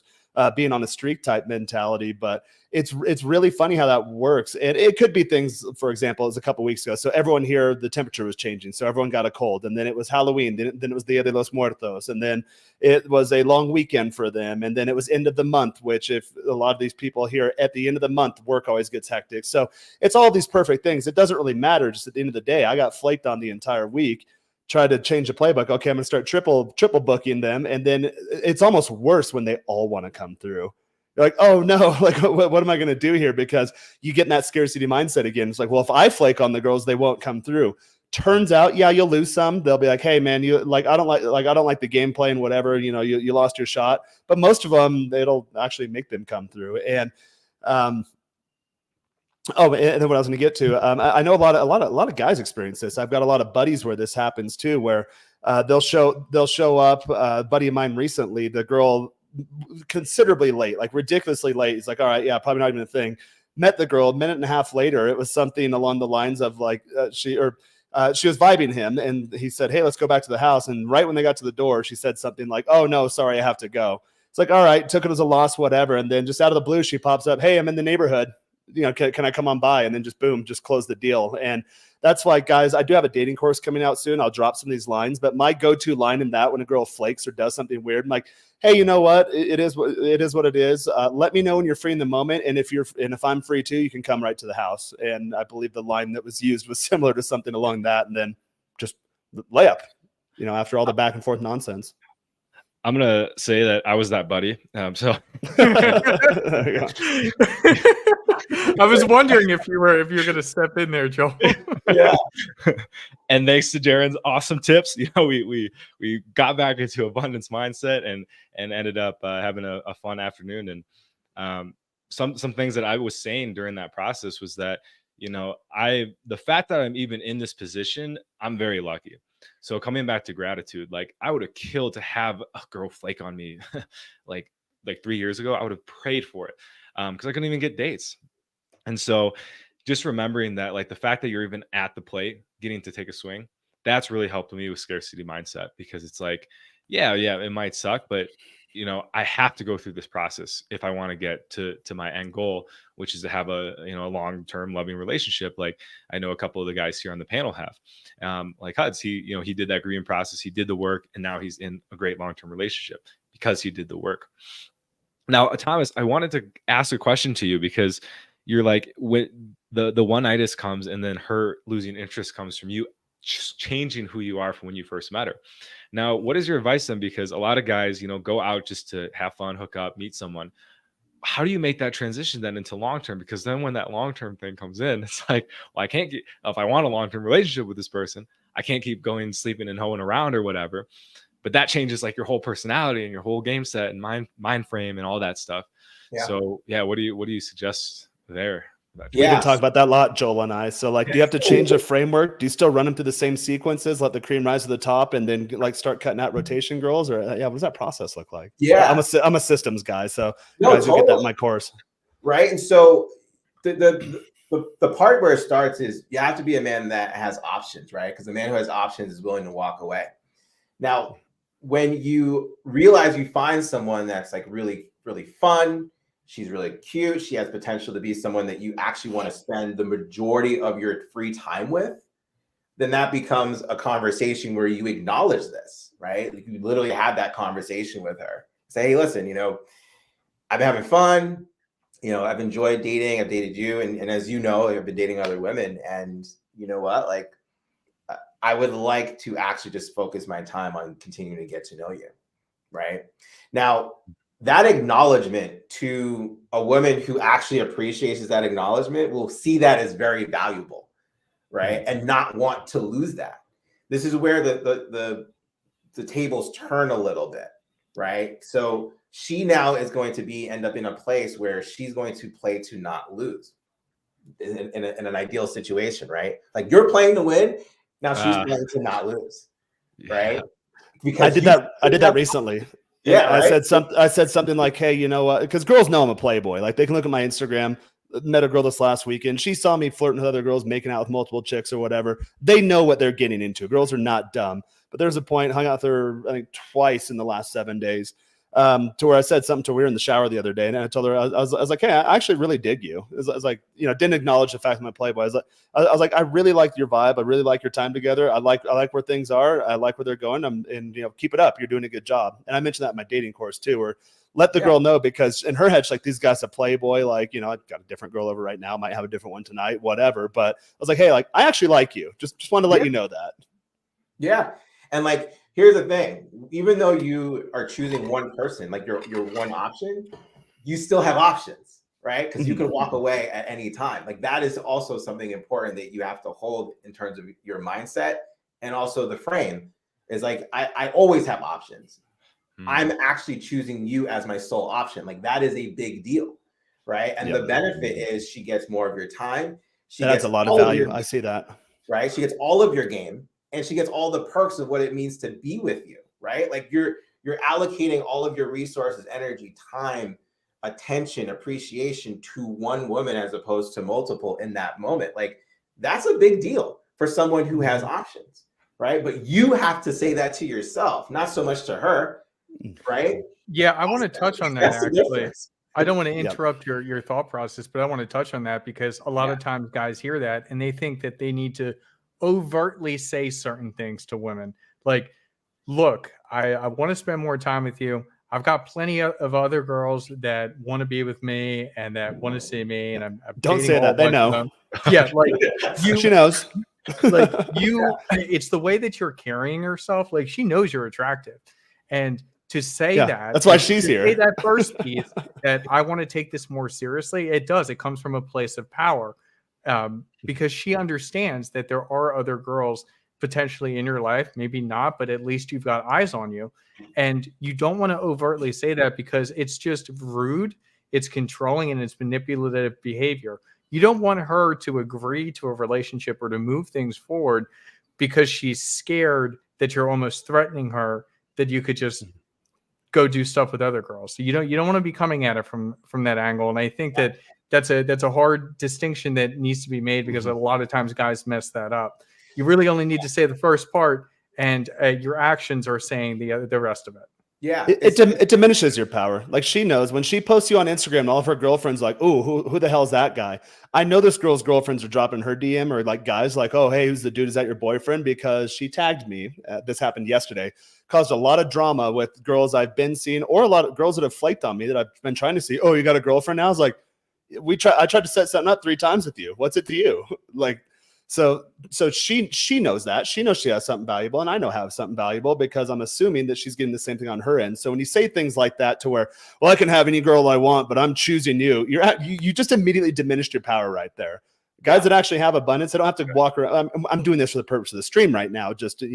being on a streak type mentality. But it's really funny how that works. And it could be things, for example, it was a couple weeks ago. So everyone here, the temperature was changing. So everyone got a cold. And then it was Halloween. Then it was Dia de los Muertos. And then it was a long weekend for them. And then it was end of the month, which, if a lot of these people here at the end of the month, work always gets hectic. So it's all these perfect things. It doesn't really matter. Just at the end of the day, I got flaked on the entire week. Try to change the playbook. Okay, I'm going to start triple booking them. And then it's almost worse when they all want to come through. You're like, oh no, like what am I going to do here? Because you get in that scarcity mindset again. It's like, well, if I flake on the girls, they won't come through. Turns out, yeah, you'll lose some. They'll be like, hey man, I don't like the gameplay and whatever, you lost your shot. But most of them, it'll actually make them come through. And oh, and then what I was going to get to, I know a lot of guys experience this. I've got a lot of buddies where this happens too, where they'll show up. A buddy of mine recently, the girl considerably late, like ridiculously late. He's like, all right, yeah, probably not even a thing. Met the girl, a minute and a half later, it was something along the lines of like she was vibing him, and he said, hey, let's go back to the house. And right when they got to the door, she said something like, oh no, sorry, I have to go. It's like, all right, took it as a loss, whatever. And then just out of the blue, she pops up, hey, I'm in the neighborhood. Can I come on by? And then just boom, just close the deal. And that's why, guys, I do have a dating course coming out soon. I'll drop some of these lines, but my go-to line in that, when a girl flakes or does something weird, I'm like, hey, you know what? It is what it is. Let me know when you're free in the moment. And if I'm free too, you can come right to the house. And I believe the line that was used was similar to something along that. And then just layup, after all the back and forth nonsense. I'm going to say that I was that buddy. So I was wondering if you're going to step in there, Joel. Yeah. And thanks to Darren's awesome tips, we got back into abundance mindset and ended up having a fun afternoon. And some things that I was saying during that process was that, the fact that I'm even in this position, I'm very lucky. So coming back to gratitude, like I would have killed to have a girl flake on me like 3 years ago. I would have prayed for it because I couldn't even get dates. And so just remembering that, like the fact that you're even at the plate, getting to take a swing, that's really helped me with scarcity mindset, because it's like, yeah, it might suck, but I have to go through this process if I want to get to my end goal, which is to have a long-term loving relationship. Like I know a couple of the guys here on the panel have, like Huds, he did that grieving process, he did the work, and now he's in a great long-term relationship because he did the work. Now, Thomas, I wanted to ask a question to you, because you're like, when the one-itis comes and then her losing interest comes from you just changing who you are from when you first met her. Now, what is your advice then? Because a lot of guys, go out just to have fun, hook up, meet someone. How do you make that transition then into long-term? Because then when that long-term thing comes in, it's like, well, if I want a long-term relationship with this person, I can't keep going, sleeping and hoeing around or whatever. but that changes like your whole personality and your whole game set and mind frame and all that stuff. Yeah. So yeah, what do you suggest there? We can talk about that a lot, Joel and I. So like, do you have to change the framework? Do you still run them through the same sequences, let the cream rise to the top, and then like start cutting out rotation girls? Or yeah, what does that process look like? Yeah, I'm a systems guy, so no, guys who get that in my course, right? And so the part where it starts is you have to be a man that has options, right? Because the man who has options is willing to walk away. Now, when you realize you find someone that's like really, really fun, she's really cute, she has potential to be someone that you actually want to spend the majority of your free time with, then that becomes a conversation where you acknowledge this, right? Like you literally have that conversation with her. Say, hey, listen, I've been having fun. I've enjoyed dating. I've dated you. And as you know, I've been dating other women. And you know what? Like, I would like to actually just focus my time on continuing to get to know you, right? Now, that acknowledgement to a woman who actually appreciates that acknowledgement will see that as very valuable, right? And not want to lose that. This is where the tables turn a little bit, right? So she now is going to end up in a place where she's going to play to not lose in an ideal situation, right? Like you're playing to win. Now she's playing to not lose, right? Because I did that recently. Yeah, right? right? I said something like, hey, you know what? Because girls know I'm a playboy. Like they can look at my Instagram. Met a girl this last weekend. She saw me flirting with other girls, making out with multiple chicks or whatever. They know what they're getting into. Girls are not dumb. But there's a point, hung out with her, I think, twice in the last 7 days, to where I said something to her. We were in the shower the other day, and I told her, I was like, hey, I actually really dig you. I was like, didn't acknowledge the fact that I'm a playboy. I was like, I really like your vibe. I really like your time together. I like where things are. I like where they're going. And keep it up. You're doing a good job. And I mentioned that in my dating course too, where let the girl know, because in her head, she's like, these guys are playboy. Like, I've got a different girl over right now. Might have a different one tonight, whatever. But I was like, hey, like, I actually like you. Just want to let you know that. Yeah. And like, here's the thing. Even though you are choosing one person, like your one option, you still have options, right? Because you can walk away at any time. Like that is also something important that you have to hold in terms of your mindset. And also the frame is like, I always have options. I'm actually choosing you as my sole option. Like that is a big deal, right? And the benefit is she gets more of your time. That adds a lot of value. I see that. Right? She gets all of your game, and she gets all the perks of what it means to be with you, right? Like you're allocating all of your resources, energy, time, attention, appreciation to one woman as opposed to multiple in that moment. Like that's a big deal for someone who has options, right? But you have to say that to yourself, not so much to her. Right? Yeah, I want to touch on that actually. I don't want to interrupt Yep. your thought process, but I want to touch on that because a lot of times guys hear that and they think that they need to overtly say certain things to women. Like, look, I want to spend more time with you. I've got plenty of other girls that want to be with me and that want to see me. And I'm don't say that. They know. Yeah, like she knows. Like it's the way that you're carrying yourself. Like she knows you're attractive. And to say that's why she's here. Say that first piece that I want to take this more seriously. It does. It comes from a place of power because she understands that there are other girls potentially in your life, maybe not, but at least you've got eyes on you. And you don't want to overtly say that because it's just rude, it's controlling, and it's manipulative behavior. You don't want her to agree to a relationship or to move things forward because she's scared that you're almost threatening her that you could just go do stuff with other girls. So you don't want to be coming at it from that angle. And I think that's a hard distinction that needs to be made because a lot of times guys mess that up. You really only need to say the first part, and your actions are saying the rest of it. Yeah, it diminishes your power. Like she knows when she posts you on Instagram, and all of her girlfriends like, oh, who the hell's that guy? I know this girl's girlfriends are dropping her DM or like guys like, oh, hey, who's the dude? Is that your boyfriend? Because she tagged me. This happened yesterday. Caused a lot of drama with girls I've been seeing or a lot of girls that have flaked on me that I've been trying to see. Oh, you got a girlfriend now? I was like, I tried to set something up 3 times with you. What's it to you? Like, so she knows that. She knows she has something valuable, and I know I have something valuable because I'm assuming that she's getting the same thing on her end. So when you say things like that to where, well, I can have any girl I want, but I'm choosing you, you just immediately diminished your power right there. Guys that actually have abundance, they don't have to walk around. I'm doing this for the purpose of the stream right now, just to,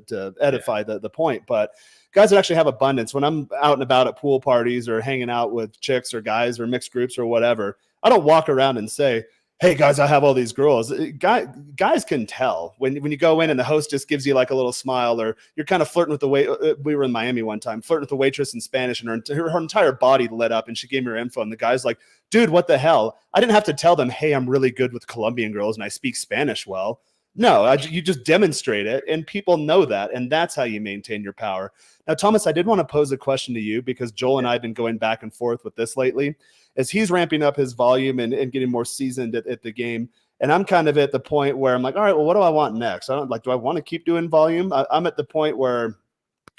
to edify the point. But guys that actually have abundance, when I'm out and about at pool parties or hanging out with chicks or guys or mixed groups or whatever, I don't walk around and say, hey guys, I have all these girls. Guys can tell when you go in and the host just gives you like a little smile, or you're kind of flirting with the way. We were in Miami one time, flirting with the waitress in Spanish, and her entire body lit up, and she gave me her info. And the guy's like, dude, what the hell? I didn't have to tell them, hey, I'm really good with Colombian girls and I speak Spanish well. No, you just demonstrate it, and people know that, and that's how you maintain your power. Now, Thomas, I did want to pose a question to you, because Joel and I have been going back and forth with this lately. As he's ramping up his volume and getting more seasoned at the game, and I'm kind of at the point where I'm like, all right, well, what do I want next? Do I want to keep doing volume? I'm at the point where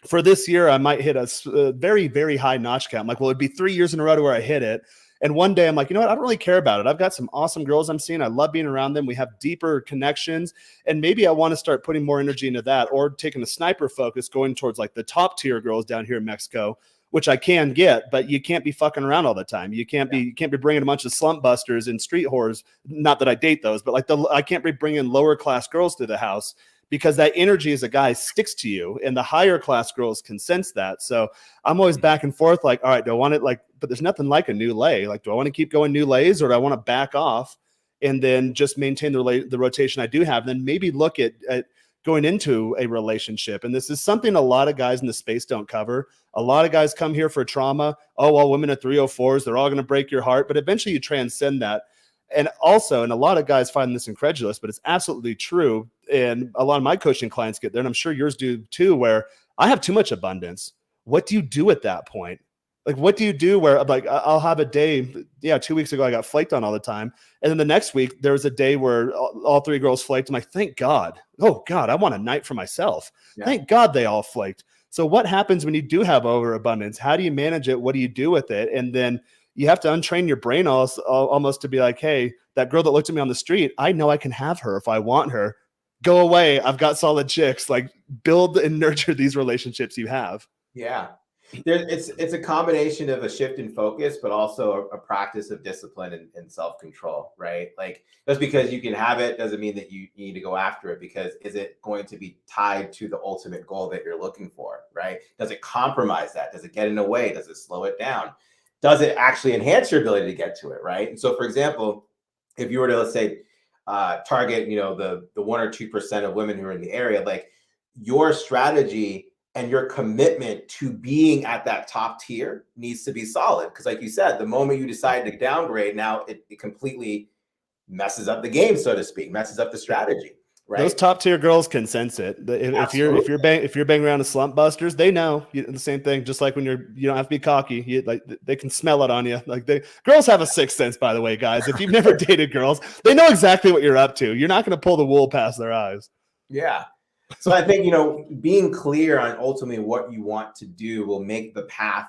for this year, I might hit a very, very high notch count. I'm like, well, it'd be 3 years in a row to where I hit it. And one day I'm like, you know what? I don't really care about it. I've got some awesome girls I'm seeing. I love being around them. We have deeper connections. And maybe I want to start putting more energy into that, or taking a sniper focus going towards like the top tier girls down here in Mexico, which I can get, but you can't be fucking around all the time. You can't be bringing a bunch of slump busters and street whores. Not that I date those, but like I can't be bringing lower class girls to the house, because that energy as a guy sticks to you, and the higher class girls can sense that. So I'm always back and forth. Like, all right, do I want it? Like, but there's nothing like a new lay. Like, do I want to keep going new lays, or do I want to back off and then just maintain the rotation I do have? Then maybe look at going into a relationship. And this is something a lot of guys in the space don't cover. A lot of guys come here for trauma. Oh, well, women at 304s, they're all going to break your heart. But eventually you transcend that. And also, and a lot of guys find this incredulous, but it's absolutely true. And a lot of my coaching clients get there, and I'm sure yours do too, where I have too much abundance. What do you do at that point? Like, what do you do where, like, I'll have a day, 2 weeks ago, I got flaked on all the time. And then the next week, there was a day where all three girls flaked. I'm like, thank God. Oh, God, I want a night for myself. Yeah. Thank God they all flaked. So what happens when you do have overabundance? How do you manage it? What do you do with it? And then you have to untrain your brain almost to be like, hey, that girl that looked at me on the street, I know I can have her if I want her. Go away. I've got solid chicks. Like, build and nurture these relationships you have. Yeah. It's a combination of a shift in focus, but also a practice of discipline and self-control, right? Like, just because you can have it doesn't mean that you need to go after it, because is it going to be tied to the ultimate goal that you're looking for, right? Does it compromise that? Does it get in the way? Does it slow it down? Does it actually enhance your ability to get to it, right? And so, for example, if you were to, let's say, target, the 1 or 2% of women who are in the area, like, your strategy and your commitment to being at that top tier needs to be solid. Because like you said, the moment you decide to downgrade, now it completely messes up the game, so to speak, messes up the strategy. Right? Those top tier girls can sense it. If you're banging around the slump busters, they know the same thing. Just like when you don't have to be cocky, they can smell it on you. Like, girls have a sixth sense, by the way, guys. If you've never dated girls, they know exactly what you're up to. You're not going to pull the wool past their eyes. Yeah. So I think, being clear on ultimately what you want to do will make the path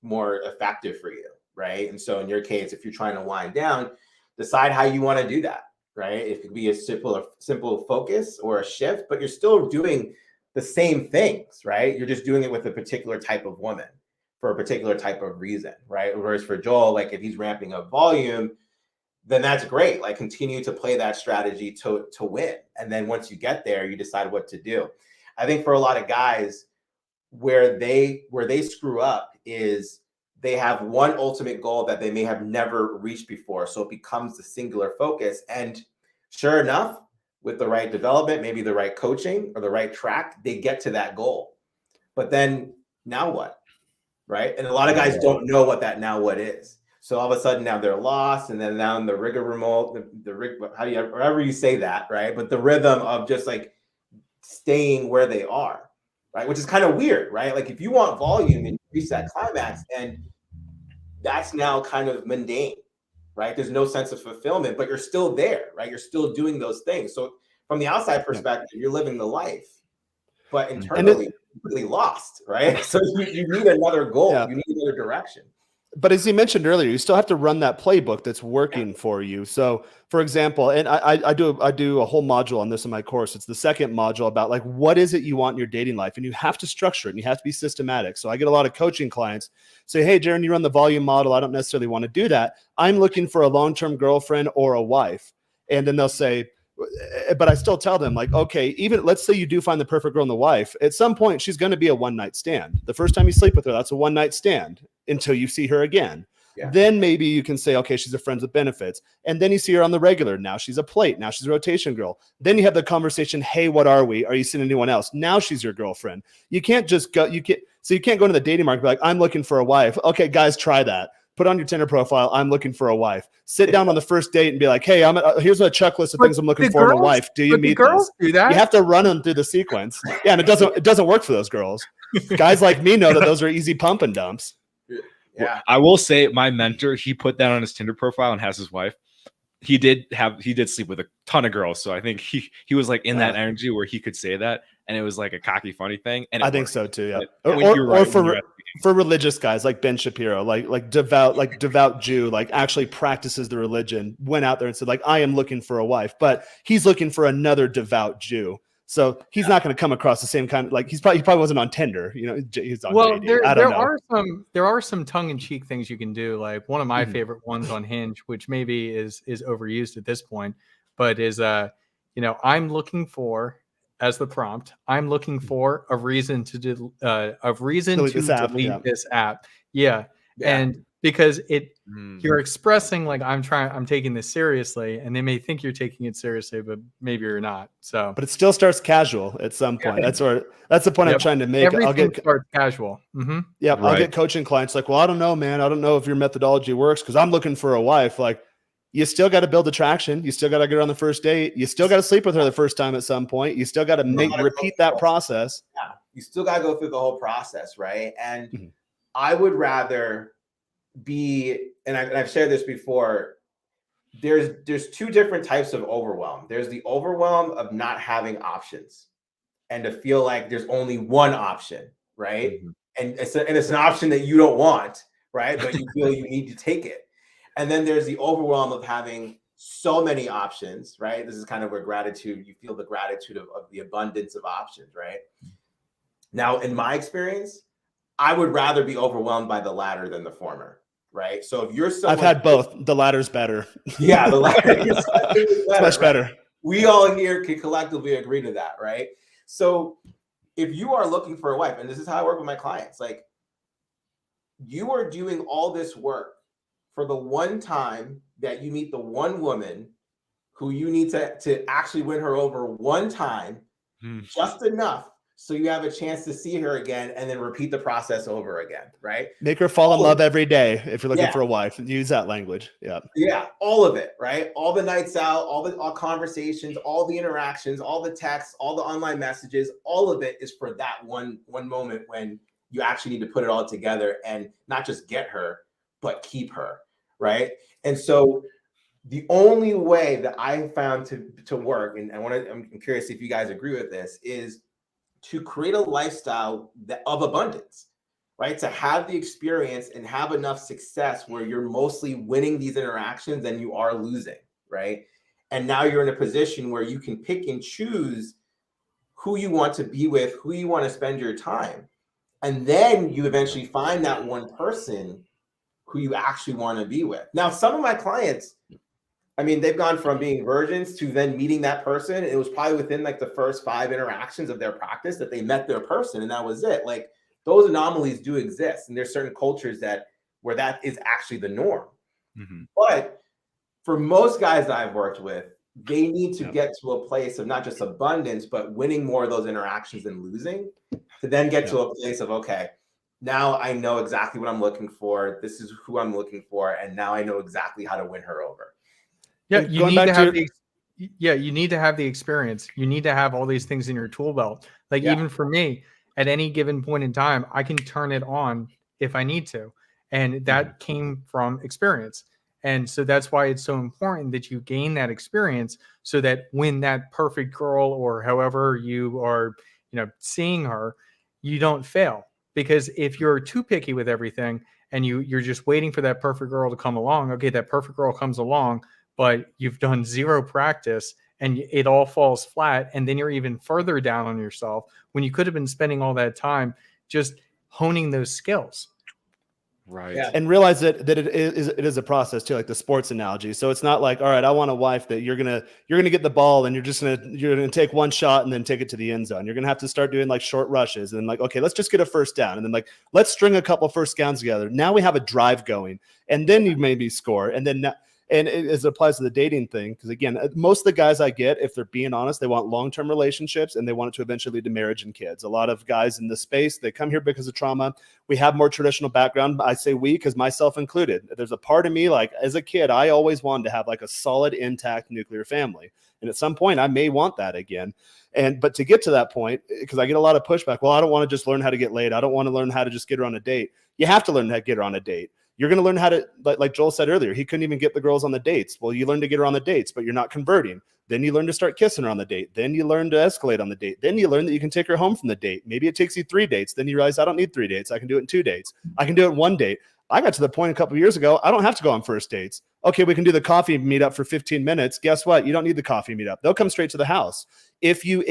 more effective for you, right? And so in your case, if you're trying to wind down, decide how you want to do that, right? It could be a simple focus or a shift, but you're still doing the same things, right? You're just doing it with a particular type of woman for a particular type of reason, right? Whereas for Joel, like, if he's ramping up volume, then that's great. Like, continue to play that strategy to win. And then once you get there, you decide what to do. I think for a lot of guys, where they screw up is they have one ultimate goal that they may have never reached before. So it becomes the singular focus. And sure enough, with the right development, maybe the right coaching or the right track, they get to that goal. But then now what? Right? And a lot of guys don't know what that now what is. So all of a sudden now they're lost, and then now in the rigmarole, however you say that, right? But the rhythm of just like staying where they are, right? Which is kind of weird, right? Like, if you want volume and you reach that climax, and that's now kind of mundane, right? There's no sense of fulfillment, but you're still there, right? You're still doing those things. So from the outside perspective, you're living the life, but internally you're completely lost, right? So you need another goal. Yeah. You need another direction. But as you mentioned earlier, you still have to run that playbook that's working for you. So, for example, and I do a whole module on this in my course. It's the second module about, like, what is it you want in your dating life? And you have to structure it, and you have to be systematic. So I get a lot of coaching clients say, hey, Jaron, you run the volume model. I don't necessarily want to do that. I'm looking for a long-term girlfriend or a wife. And then they'll say, but I still tell them, like, okay, even let's say you do find the perfect girl in the wife, at some point she's going to be a one-night stand. The first time you sleep with her, that's a one-night stand until you see her again. Yeah. Then maybe you can say, okay, she's a friends with benefits. And then you see her on the regular. Now she's a plate. Now she's a rotation girl. Then you have the conversation, hey, what are we? Are you seeing anyone else? Now she's your girlfriend. You can't just go, you can't go into the dating market and be like, I'm looking for a wife. Okay, guys, try that. Put on your Tinder profile, I'm looking for a wife. Sit down on the first date and be like, hey, here's a checklist of things I'm looking for in a wife. Do you meet this? Do that? You have to run them through the sequence. Yeah, and it doesn't work for those girls. Guys like me know that those are easy pump and dumps. Yeah, I will say my mentor, he put that on his Tinder profile and has his wife. He did sleep with a ton of girls, so I think he was like in that energy where he could say that, and it was like a cocky, funny thing. And I think so too. Yeah, for religious guys like Ben Shapiro, like devout Jew, like actually practices the religion, went out there and said, like, I am looking for a wife, but he's looking for another devout Jew. So he's not going to come across the same kind of, like, he probably wasn't on Tinder, you know. He's on JD. there are some tongue-in-cheek things you can do. Like one of my favorite ones on Hinge, which maybe is overused at this point, but is I'm looking for, as the prompt, I'm looking for a reason to delete this app. Yeah. And because you're expressing like I'm taking this seriously, and they may think you're taking it seriously, but maybe you're not. So, but it still starts casual at some point. That's the point I'm trying to make. Everything starts casual. Yeah, right. I'll get coaching clients like, well, I don't know, man. I don't know if your methodology works because I'm looking for a wife. Like, you still got to build attraction. You still got to get her on the first date. You still got to sleep with her the first time at some point. You still got to repeat that process. Yeah, you still got to go through the whole process, right? And I would rather be, and I've shared this before, there's two different types of overwhelm. There's the overwhelm of not having options and to feel like there's only one option, right? And it's an option that you don't want, right? But you feel you need to take it. And then there's the overwhelm of having so many options, right? This is kind of where you feel the gratitude of the abundance of options, right? Now, in my experience, I would rather be overwhelmed by the latter than the former, right? So if you're someone, I've had both. The latter's better. Yeah, the latter is better, much better. Right? We all here can collectively agree to that, right? So if you are looking for a wife, and this is how I work with my clients, like, you are doing all this work for the one time that you meet the one woman who you need to actually win her over one time, just enough so you have a chance to see her again and then repeat the process over again, right? Make her fall in love every day if you're looking for a wife. Use that language. Yeah. Yeah, all of it, right? All the nights out, all conversations, all the interactions, all the texts, all the online messages, all of it is for that one moment when you actually need to put it all together and not just get her, but keep her, right? And so the only way that I found to work, and I'm curious if you guys agree with this, is to create a lifestyle of abundance, right? To have the experience and have enough success where you're mostly winning these interactions and you are losing, right? And now you're in a position where you can pick and choose who you want to be with, who you want to spend your time. And then you eventually find that one person who you actually want to be with. Now, some of my clients, I mean, they've gone from being virgins to then meeting that person. It was probably within like the first 5 interactions of their practice that they met their person, and that was it. Like, those anomalies do exist, and there's certain cultures where that is actually the norm. But for most guys that I've worked with, they need to get to a place of not just abundance, but winning more of those interactions than losing, to then get to a place of, okay, now I know exactly what I'm looking for. This is who I'm looking for. And now I know exactly how to win her over. Yeah, you need to have the experience. You need to have all these things in your tool belt. Like, even for me, at any given point in time, I can turn it on if I need to. And that came from experience. And so that's why it's so important that you gain that experience, so that when that perfect girl, or however you are, seeing her, you don't fail. Because if you're too picky with everything and you're just waiting for that perfect girl to come along, okay, that perfect girl comes along, but you've done zero practice and it all falls flat. And then you're even further down on yourself when you could have been spending all that time just honing those skills. Right. Yeah. And realize that it is a process too, like the sports analogy. So it's not like, all right, I want a wife that you're gonna get the ball and you're gonna take one shot and then take it to the end zone. You're gonna have to start doing like short rushes and like, okay, let's just get a first down, and then like let's string a couple first downs together. Now we have a drive going, and then you maybe score, and then. And as it applies to the dating thing, because again, most of the guys I get, if they're being honest, they want long-term relationships and they want it to eventually lead to marriage and kids. A lot of guys in this space, they come here because of trauma. We have more traditional background. I say we because myself included. There's a part of me, like as a kid, I always wanted to have like a solid, intact nuclear family. And at some point, I may want that again. But to get to that point, because I get a lot of pushback, well, I don't want to just learn how to get laid. I don't want to learn how to just get her on a date. You have to learn how to get her on a date. You're going to learn how to, like Joel said earlier, he couldn't even get the girls on the dates. Well, you learn to get her on the dates, but you're not converting. Then you learn to start kissing her on the date. Then you learn to escalate on the date. Then you learn that you can take her home from the date. Maybe it takes you 3 dates. Then you realize I don't need 3 dates. I can do it in 2 dates. I can do it in 1 date. I got to the point a couple of years ago, I don't have to go on first dates. Okay, we can do the coffee meetup for 15 minutes. Guess what? You don't need the coffee meetup. They'll come straight to the house. If you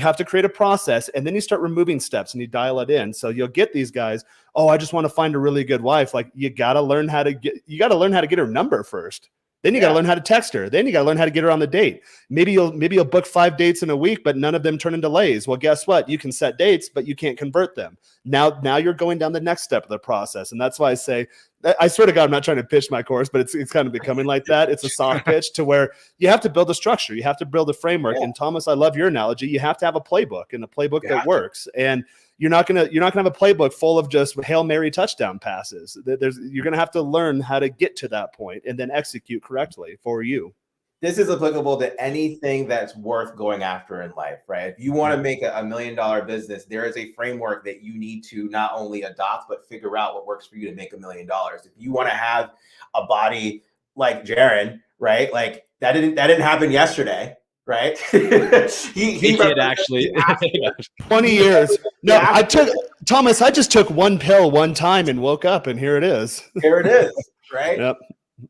have to create a process and then you start removing steps and you dial it in. So you'll get these guys, oh, I just want to find a really good wife. Like you got to learn how to get her number first. Then you got to learn how to text her. Then you got to learn how to get her on the date. Maybe you'll book 5 dates in a week, but none of them turn into lays. Well, guess what? You can set dates, but you can't convert them. Now you're going down the next step of the process. And that's why I say, I swear to God, I'm not trying to pitch my course, but it's kind of becoming like that. It's a soft pitch to where you have to build a structure. You have to build a framework. Yeah. And Thomas, I love your analogy. You have to have a playbook and a playbook that works. And you're not gonna have a playbook full of just Hail Mary touchdown passes. You're gonna have to learn how to get to that point and then execute correctly for you. This is applicable to anything that's worth going after in life, right? If you want to make a $1 million business, there is a framework that you need to not only adopt, but figure out what works for you to make $1 million. If you want to have a body like Jaron, right? Like that didn't happen yesterday, right? he did actually 20 years. No, I just took 1 pill one time and woke up, and here it is. Here it is, right? Yep.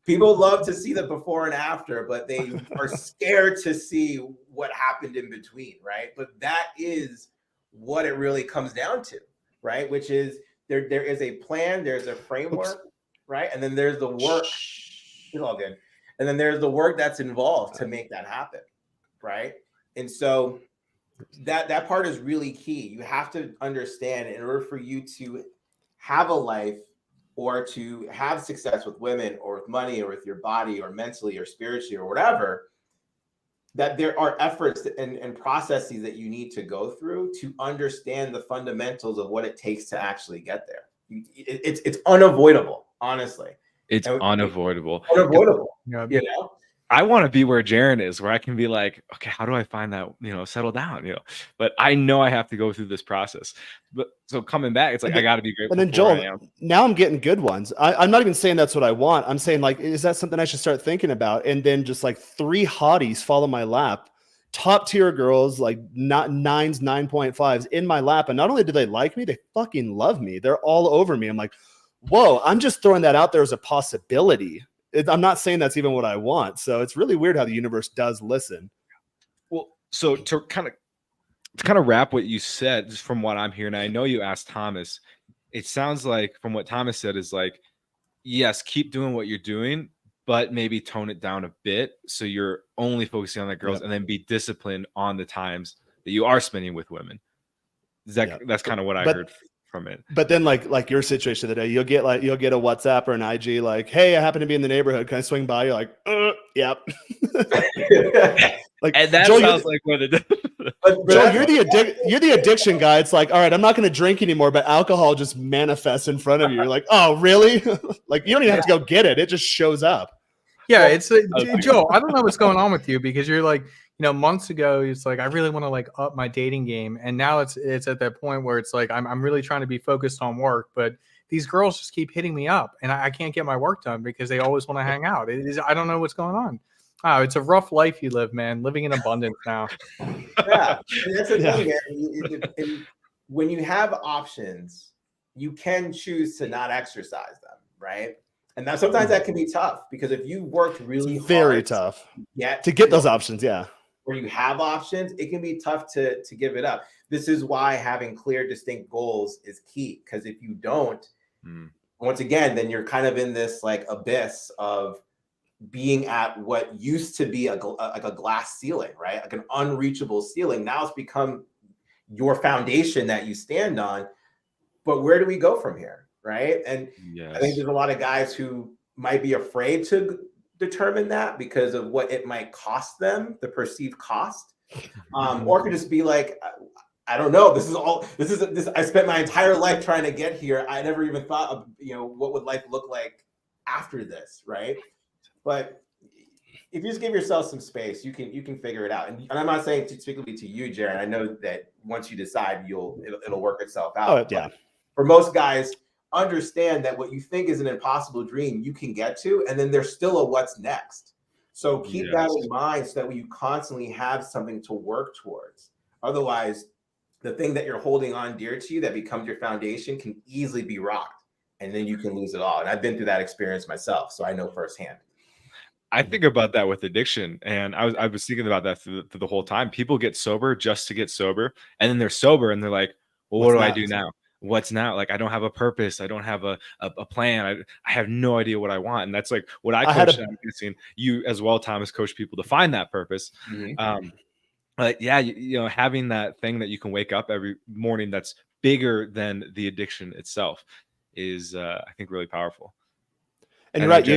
People love to see the before and after, but they are scared to see what happened in between, right? But that is what it really comes down to, right? Which is there is a plan, there's a framework, right? And then there's the work. It's all good. And then there's the work that's involved to make that happen, right? And so that part is really key. You have to understand, in order for you to have a life or to have success with women or with money or with your body or mentally or spiritually or whatever, that there are efforts and processes that you need to go through to understand the fundamentals of what it takes to actually get there. It's unavoidable, honestly. It's unavoidable. Unavoidable. Yeah. You know? I want to be where Jaron is, where I can be like, okay, how do I find that, settle down, but I know I have to go through this process. But so coming back, it's like, I got to be grateful. And then Joel, now I'm getting good ones. I'm not even saying that's what I want. I'm saying like, is that something I should start thinking about? And then just like 3 hotties fall in my lap, top tier girls, like not 9s, 9.5s in my lap. And not only do they like me, they fucking love me. They're all over me. I'm like, whoa, I'm just throwing that out there as a possibility. I'm not saying that's even what I want. So it's really weird how the universe does listen. Well, so to kind of wrap what you said, just from what I'm hearing, I know you asked Thomas, it sounds like from what Thomas said is like, yes, keep doing what you're doing, but maybe tone it down a bit. So you're only focusing on the girls, and then be disciplined on the times that you are spending with women. That's kind of what I heard from it. But then like your situation today, you'll get a WhatsApp or an IG like, hey, I happen to be in the neighborhood, can I swing by? You're like, yep. Like, and that Joel, sounds like what it is. Joel, you're the addiction guy. It's like, all right, I'm not going to drink anymore, but alcohol just manifests in front of you. You're like, oh, really? Like you don't even have to go get it. It just shows up. Yeah, it's Joel, I don't know what's going on with you, because you're like, months ago, it's like, I really want to like up my dating game. And now it's at that point where it's like, I'm really trying to be focused on work, but these girls just keep hitting me up and I can't get my work done because they always want to hang out. I don't know what's going on. Oh, it's a rough life you live, man. Living in abundance now. Yeah. And that's the thing, man. When you have options, you can choose to not exercise them, right? And now sometimes that can be tough, because if you worked really hard, very tough to get those options. Yeah. Where you have options, it can be tough to give it up. This is why having clear, distinct goals is key. Because if you don't, Once again, then you're kind of in this like abyss of being at what used to be like a glass ceiling, right? Like an unreachable ceiling. Now it's become your foundation that you stand on. But where do we go from here, right? And I think there's a lot of guys who might be afraid to determine that because of what it might cost them, the perceived cost, or could just be like, I don't know. This. I spent my entire life trying to get here. I never even thought of, what would life look like after this, right? But if you just give yourself some space, you can figure it out. And I'm not saying specifically to you, Jaron. I know that once you decide, it'll work itself out. Oh yeah. But for most guys, understand that what you think is an impossible dream, you can get to, and then there's still a what's next. So keep that in mind so that you constantly have something to work towards. Otherwise, the thing that you're holding on dear to you that becomes your foundation can easily be rocked, and then you can lose it all. And I've been through that experience myself, so I know firsthand. I think about that with addiction, and I was thinking about that through the whole time. People get sober just to get sober, and then they're sober and they're like, well, what do I do now? What's now? Like, I don't have a purpose. I don't have a plan. I have no idea what I want. And that's like what I coach. I'm guessing you as well, Thomas, coach people to find that purpose. Like, yeah, having that thing that you can wake up every morning that's bigger than the addiction itself is, I think, really powerful. And you're right.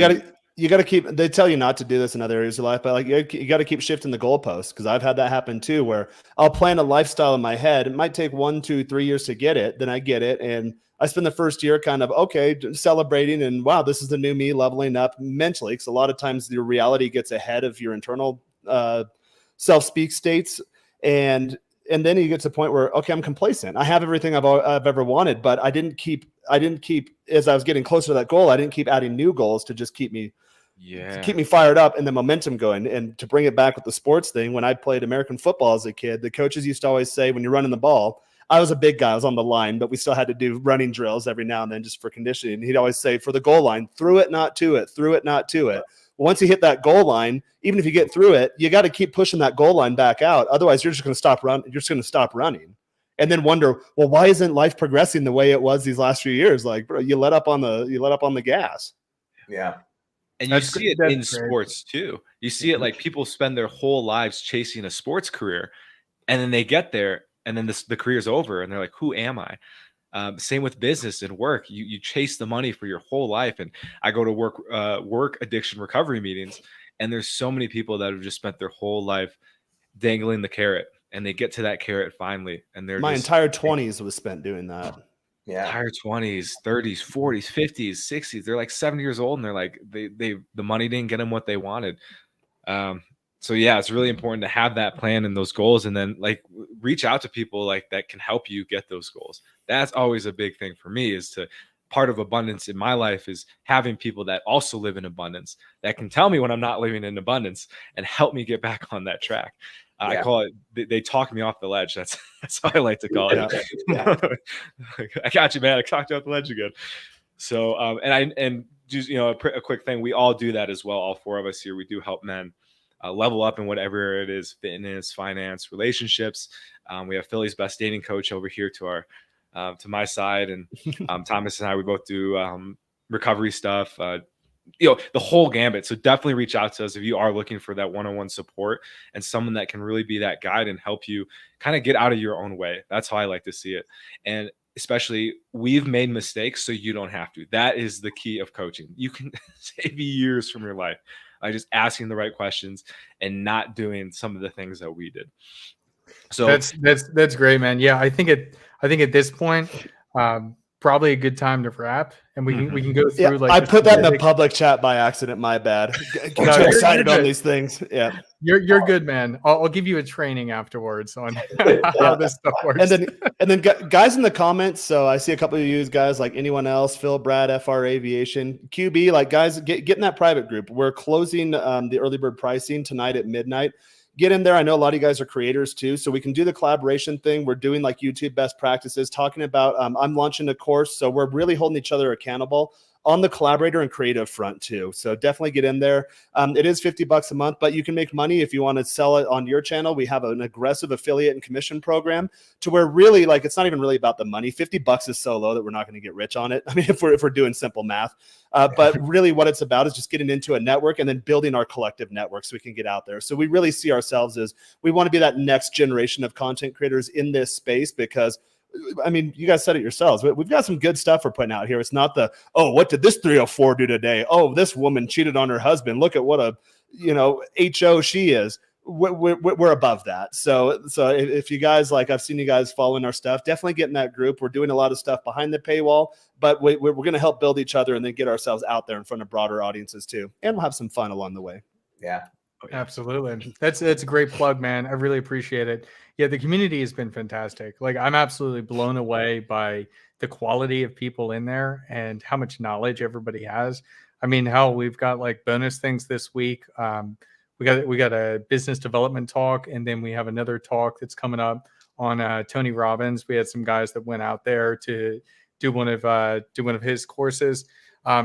You got to keep, they tell you not to do this in other areas of life, but like you got to keep shifting the goalposts, because I've had that happen too, where I'll plan a lifestyle in my head. It might take 1, 2, 3 years to get it. Then I get it. And I spend the first year kind of, okay, celebrating and wow, this is the new me, leveling up mentally. Because a lot of times your reality gets ahead of your internal self-speak states. And then you get to the point where, okay, I'm complacent. I have everything I've ever wanted, but I didn't keep, as I was getting closer to that goal, I didn't keep adding new goals to just keep me fired up and the momentum going. And to bring it back with the sports thing, when I played American football as a kid, the coaches used to always say, when you're running the ball, I was a big guy, I was on the line, but we still had to do running drills every now and then just for conditioning. He'd always say, for the goal line, through it, not to it, through it, not to it. Once you hit that goal line, even if you get through it, you got to keep pushing that goal line back out. Otherwise, you're just going to stop running. You're just going to stop running, and then wonder, well, why isn't life progressing the way it was these last few years? Like, bro, you let up on the gas. Yeah, and you see it in sports too. You see it like people spend their whole lives chasing a sports career, and then they get there, and then the career's over, and they're like, "Who am I?" Same with business and work. You chase the money for your whole life. And I go to work addiction recovery meetings, and there's so many people that have just spent their whole life dangling the carrot, and they get to that carrot finally. And they're entire 20s was spent doing that. Yeah. Entire 20s, 30s, 40s, 50s, 60s. They're like 70 years old, and they're like, the money didn't get them what they wanted. So yeah, it's really important to have that plan and those goals, and then like reach out to people like that can help you get those goals. That's always a big thing for me, is to part of abundance in my life is having people that also live in abundance that can tell me when I'm not living in abundance and help me get back on that track. I call it, they talk me off the ledge. That's how I like to call it. Yeah. I got you, man. I talked you off the ledge again. So, and just, a quick thing. We all do that as well. All 4 of us here, we do help men level up in whatever it is: fitness, finance, relationships. We have Philly's best dating coach over here to my side, and Thomas and I, we both do recovery stuff, the whole gambit. So definitely reach out to us if you are looking for that one-on-one support and someone that can really be that guide and help you kind of get out of your own way. That's how I like to see it. And especially, we've made mistakes so you don't have to. That is the key of coaching. You can save years from your life by just asking the right questions and not doing some of the things that we did. So that's great, man. Yeah, I think at this point, probably a good time to wrap, and we can go through. Yeah, like I put that in the public chat by accident. My bad. Get No, you excited on these things. Yeah, you're good, man. I'll give you a training afterwards on how this stuff works. And then guys in the comments. So I see a couple of you guys, like anyone else, Phil, Brad, FR Aviation, QB, like guys, get in that private group. We're closing the early bird pricing tonight at midnight. Get in there. I know a lot of you guys are creators too, so we can do the collaboration thing. We're doing like YouTube best practices, talking about, I'm launching a course. So we're really holding each other accountable on the collaborator and creative front too. So definitely get in there. It is $50 a month, but you can make money if you want to sell it on your channel. We have an aggressive affiliate and commission program to where really like it's not even really about the money. $50 is so low that we're not going to get rich on it. I mean, if we're doing simple math, but really what it's about is just getting into a network and then building our collective network so we can get out there. So we really see ourselves as we want to be that next generation of content creators in this space because I mean, you guys said it yourselves. We've got some good stuff we're putting out here. It's not the, oh, what did this 304 do today? Oh, this woman cheated on her husband. Look at what a, HO she is. We're above that. So if you guys like, I've seen you guys following our stuff, definitely get in that group. We're doing a lot of stuff behind the paywall, but we're going to help build each other and then get ourselves out there in front of broader audiences too. And we'll have some fun along the way. Yeah. Absolutely. That's a great plug, man. I really appreciate it. Yeah, the community has been fantastic. Like I'm absolutely blown away by the quality of people in there and how much knowledge everybody has. I mean, how we've got like bonus things this week. We got a business development talk, and then we have another talk that's coming up on Tony Robbins. We had some guys that went out there to do one of his courses.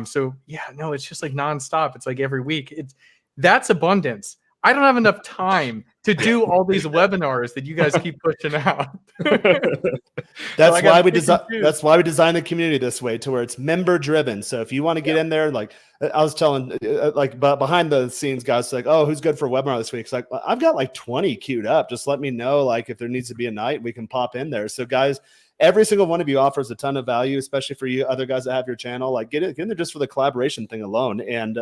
So yeah, no, it's just like nonstop. It's like every week. That's abundance. I don't have enough time to do all these webinars that you guys keep pushing out. That's why we designed the community this way to where it's member driven. So if you want to get in there, like I was telling, like behind the scenes guys, like, oh, who's good for a webinar this week? It's like, I've got like 20 queued up. Just let me know, like if there needs to be a night, we can pop in there. So guys, every single one of you offers a ton of value, especially for you other guys that have your channel. Like get in there just for the collaboration thing alone and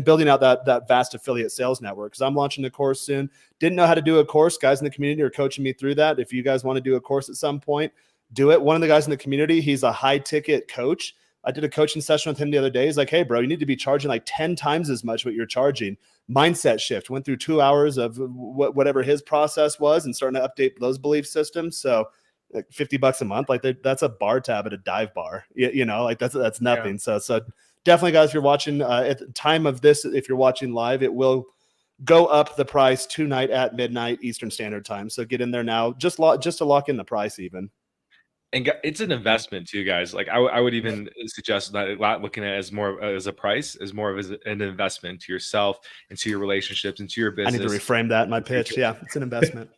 building out that vast affiliate sales network. Because I'm launching a course soon. Didn't know how to do a course. Guys in the community are coaching me through that. If you guys want to do a course at some point, do it. One of the guys in the community, he's a high ticket coach. I did a coaching session with him the other day. He's like, hey, bro, you need to be charging like 10 times as much what you're charging. Mindset shift. Went through 2 hours of whatever his process was and starting to update those belief systems. So like $50 a month, like that's a bar tab at a dive bar, like that's nothing. Yeah. So definitely guys, if you're watching at the time of this, if you're watching live, it will go up the price tonight at midnight Eastern Standard Time. So get in there now, just to lock in the price even. And it's an investment too, guys. Like I would even suggest not looking at it as more as a price, as more of an investment to yourself and to your relationships and to your business. I need to reframe that in my pitch. Yeah, it's an investment.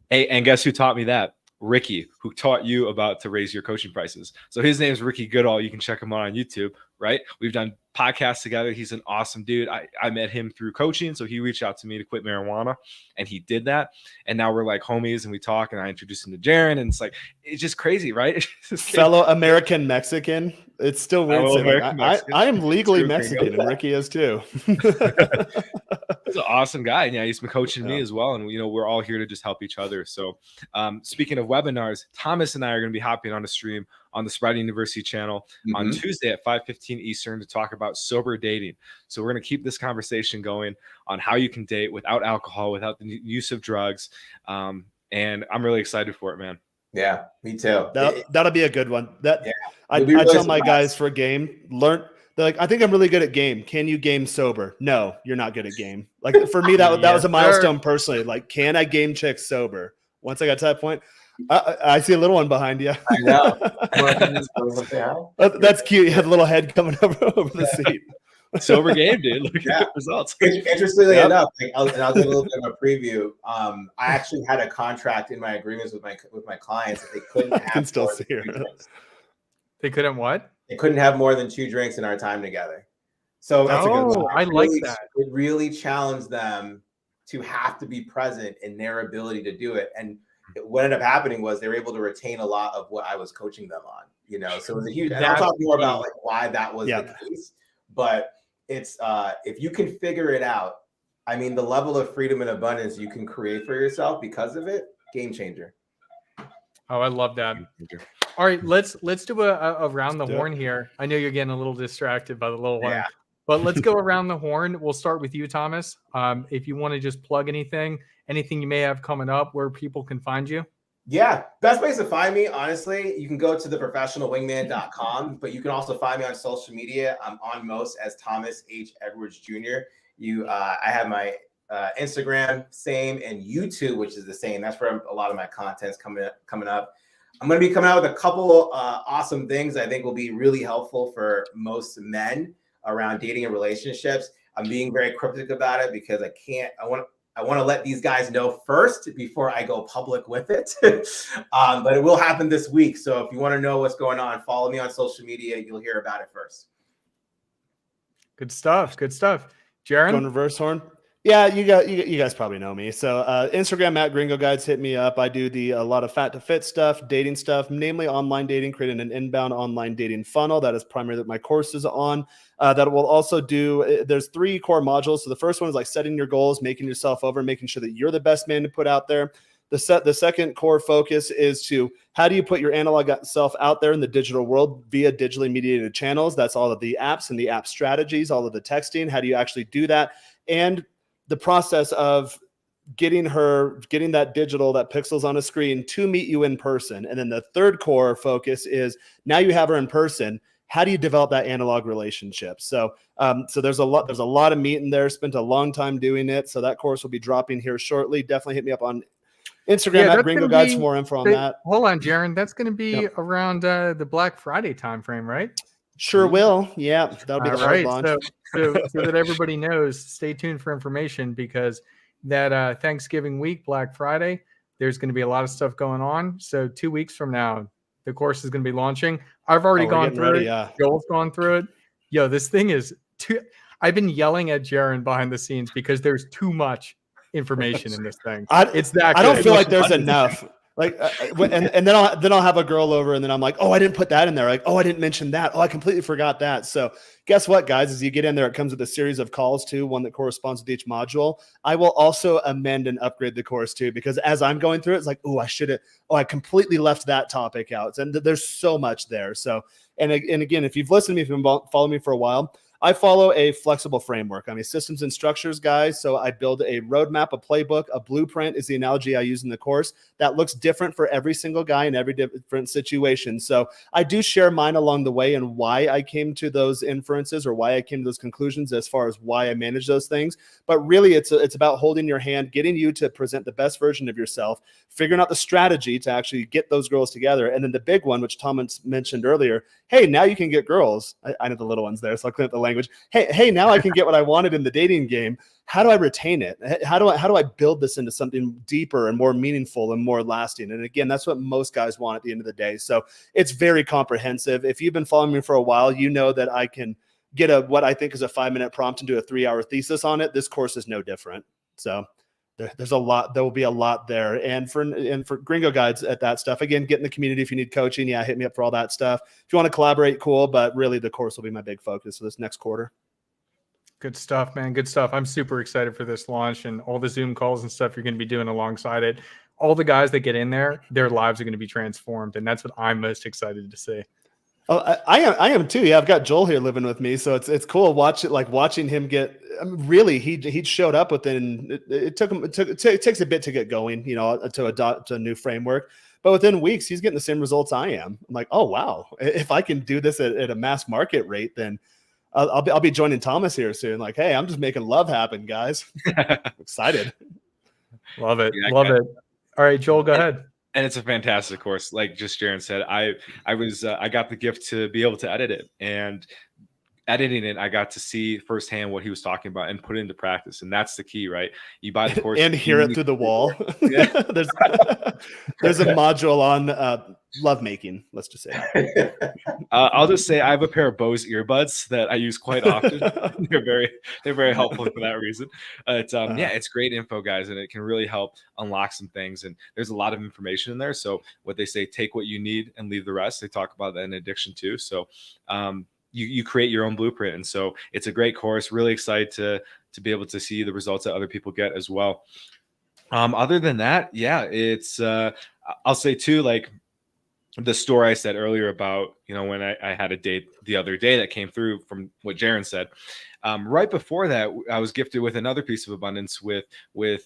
Hey, and guess who taught me that? Ricky, who taught you about to raise your coaching prices. So his name is Ricky Goodall. You can check him out on YouTube, right? We've done podcasts together. He's an awesome dude. I met him through coaching. So he reached out to me to quit marijuana and he did that. And now we're like homies and we talk and I introduced him to Jaron and it's like, it's just crazy, right? Fellow American Mexican. It's still weird. Saying, I am legally Mexican and Ricky is too. He's an awesome guy. And yeah, he's been coaching me as well. And, we're all here to just help each other. So speaking of webinars, Thomas and I are going to be hopping on a stream on the Sprout University channel on Tuesday at 5:15 Eastern to talk about sober dating. So we're going to keep this conversation going on how you can date without alcohol, without the use of drugs. And I'm really excited for it, man. Yeah, me too. That'll be a good one. I tell my guys for a game, they're like, I think I'm really good at game. Can you game sober? No, you're not good at game. Like for me, that was a milestone personally. Like, can I game chicks sober? Once I got to that point, I see a little one behind you. I know. That's cute. You had a little head coming over the seat. Sober game, dude. Look at the results. Interestingly enough, I'll do a little bit of a preview. I actually had a contract in my agreements with my clients that they couldn't have. I can still see her. They couldn't what? They couldn't have more than 2 drinks in our time together. So that's a good one. I like that. It really challenged them to have to be present in their ability to do it. And what ended up happening was they were able to retain a lot of what I was coaching them on. So it was a huge. And I'll talk more about like why that was the case. But it's if you can figure it out, I mean, the level of freedom and abundance you can create for yourself because of it, game changer. Oh, I love that. All right, let's do a around the horn here. I know you're getting a little distracted by the little one, but let's go around the horn. We'll start with you, Thomas. If you want to just plug anything you may have coming up, where people can find you. Yeah, best place to find me, honestly, you can go to theprofessionalwingman.com, but you can also find me on social media. I'm on most as Thomas H. Edwards Jr. I have my Instagram, same, and YouTube, which is the same. That's where a lot of my content's coming up. I'm going to be coming out with a couple awesome things I think will be really helpful for most men around dating and relationships. I'm being very cryptic about it because I want to let these guys know first before I go public with it. But it will happen this week. So if you want to know what's going on, follow me on social media. You'll hear about it first. Good stuff. Good stuff. Jaron? Going reverse horn. Yeah, you guys probably know me. So Instagram at Gringo Guides, hit me up. I do a lot of fat to fit stuff, dating stuff, namely online dating, creating an inbound online dating funnel. That is primarily my course is on. That will also do, there's 3 core modules. So the first one is like setting your goals, making yourself over, making sure that you're the best man to put out there. The second core focus is to how do you put your analog self out there in the digital world via digitally mediated channels. That's all of the apps and the app strategies, all of the texting. How do you actually do that? And the process of getting that digital, that pixels on a screen to meet you in person. And then the third core focus is now you have her in person. How do you develop that analog relationship? So there's a lot of meat in there. Spent a long time doing it. So that course will be dropping here shortly. Definitely hit me up on Instagram at Gringo Guides for more info on that. Hold on, Jaron. That's going to be around the Black Friday timeframe, right? Sure will. Yeah, that'll be the hard launch. So that everybody knows, stay tuned for information because that Thanksgiving week, Black Friday, there's going to be a lot of stuff going on. So 2 weeks from now, the course is going to be launching. I've already gone through it. Yeah. Joel's gone through it. Yo, this thing is I've been yelling at Jaron behind the scenes because there's too much information in this thing. It's that I don't feel like there's enough. Like, and then I'll have a girl over, and then I'm like, oh, I didn't put that in there. Like, oh, I didn't mention that. Oh, I completely forgot that. So, guess what, guys? As you get in there, it comes with a series of calls too, one that corresponds with each module. I will also amend and upgrade the course too, because as I'm going through it, it's like, oh, I completely left that topic out, and there's so much there. So, and again, if you've listened to me, if you've been following me for a while, I follow a flexible framework. I'm a systems and structures guy. So I build a roadmap, a playbook, a blueprint is the analogy I use in the course that looks different for every single guy in every different situation. So I do share mine along the way and why I came to those inferences or why I came to those conclusions as far as why I manage those things. But really it's about holding your hand, getting you to present the best version of yourself, figuring out the strategy to actually get those girls together. And then the big one, which Thomas mentioned earlier, hey, now you can get girls. I know the little ones there, so I'll clean up the language. Hey, now I can get what I wanted in the dating game. How do I retain it? How do I build this into something deeper and more meaningful and more lasting? And again, that's what most guys want at the end of the day. So it's very comprehensive. If you've been following me for a while, you know that I can get what I think is a 5-minute prompt and do a 3-hour thesis on it. This course is no different. So there's a lot. There will be a lot there. And for Gringo Guides at that stuff, again, get in the community if you need coaching. Yeah, hit me up for all that stuff. If you want to collaborate, cool. But really, the course will be my big focus for this next quarter. Good stuff, man. Good stuff. I'm super excited for this launch and all the Zoom calls and stuff you're going to be doing alongside it. All the guys that get in there, their lives are going to be transformed. And that's what I'm most excited to see. Oh, I am too. Yeah, I've got Joel here living with me, so it's cool watching him get. Really, he showed up within. It takes a bit to get going, to adopt a new framework. But within weeks, he's getting the same results I am. I'm like, oh wow, if I can do this at a mass market rate, then I'll be joining Thomas here soon. Like, hey, I'm just making love happen, guys. Excited. Love it. Yeah, love it. All right, Joel, go ahead. And it's a fantastic course. Like just Jaron said, I got the gift to be able to edit it, and editing it, I got to see firsthand what he was talking about and put it into practice. And that's the key, right? You buy the course and hear it through the wall. there's a module on lovemaking. Let's just say. I'll just say I have a pair of Bose earbuds that I use quite often. they're very helpful for that reason. It's great info, guys, and it can really help unlock some things. And there's a lot of information in there. So what they say, take what you need and leave the rest. They talk about that in addiction too. So you create your own blueprint. And so it's a great course. Really excited to be able to see the results that other people get as well. Other than that, it's I'll say too, like the story I said earlier about, when I had a date the other day that came through from what Jaron said. Right before that, I was gifted with another piece of abundance with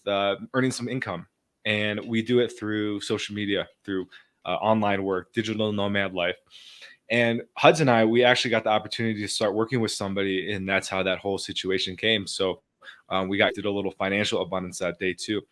earning some income. And we do it through social media, through online work, digital nomad life. And Huds and I, we actually got the opportunity to start working with somebody, and that's how that whole situation came. So We did a little financial abundance that day too.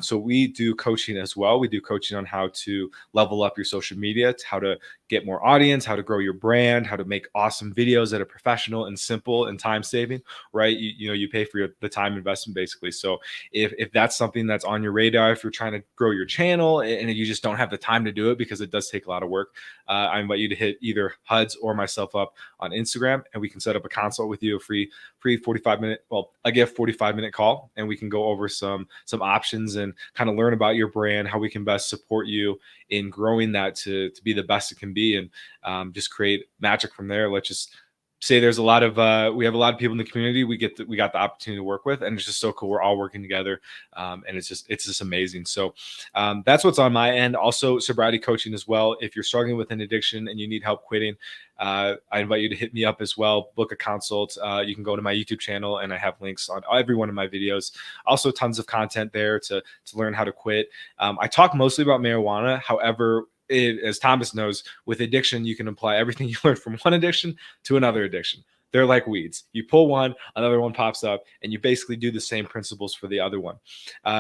So we do coaching as well. We do coaching on how to level up your social media, how to get more audience, how to grow your brand, how to make awesome videos that are professional and simple and time saving, right? You pay for the time investment basically. So if that's something that's on your radar, if you're trying to grow your channel and you just don't have the time to do it because it does take a lot of work, I invite you to hit either HUDs or myself up on Instagram, and we can set up a consult with you, a free 45-minute, well, I get 45-minute call, and we can go over some options and kind of learn about your brand, how we can best support you in growing that to be the best it can be, and just create magic from there. Let's just say there's a lot of we have a lot of people in the community we got the opportunity to work with, and it's just so cool. We're all working together, and it's just amazing. So that's what's on my end. Also, sobriety coaching as well. If you're struggling with an addiction and you need help quitting, I invite you to hit me up as well. Book a consult. You can go to my YouTube channel, and I have links on every one of my videos. Also, tons of content there to learn how to quit. I talk mostly about marijuana. However, as Thomas knows, with addiction, you can apply everything you learned from one addiction to another addiction. They're like weeds. You pull one, another one pops up, and you basically do the same principles for the other one.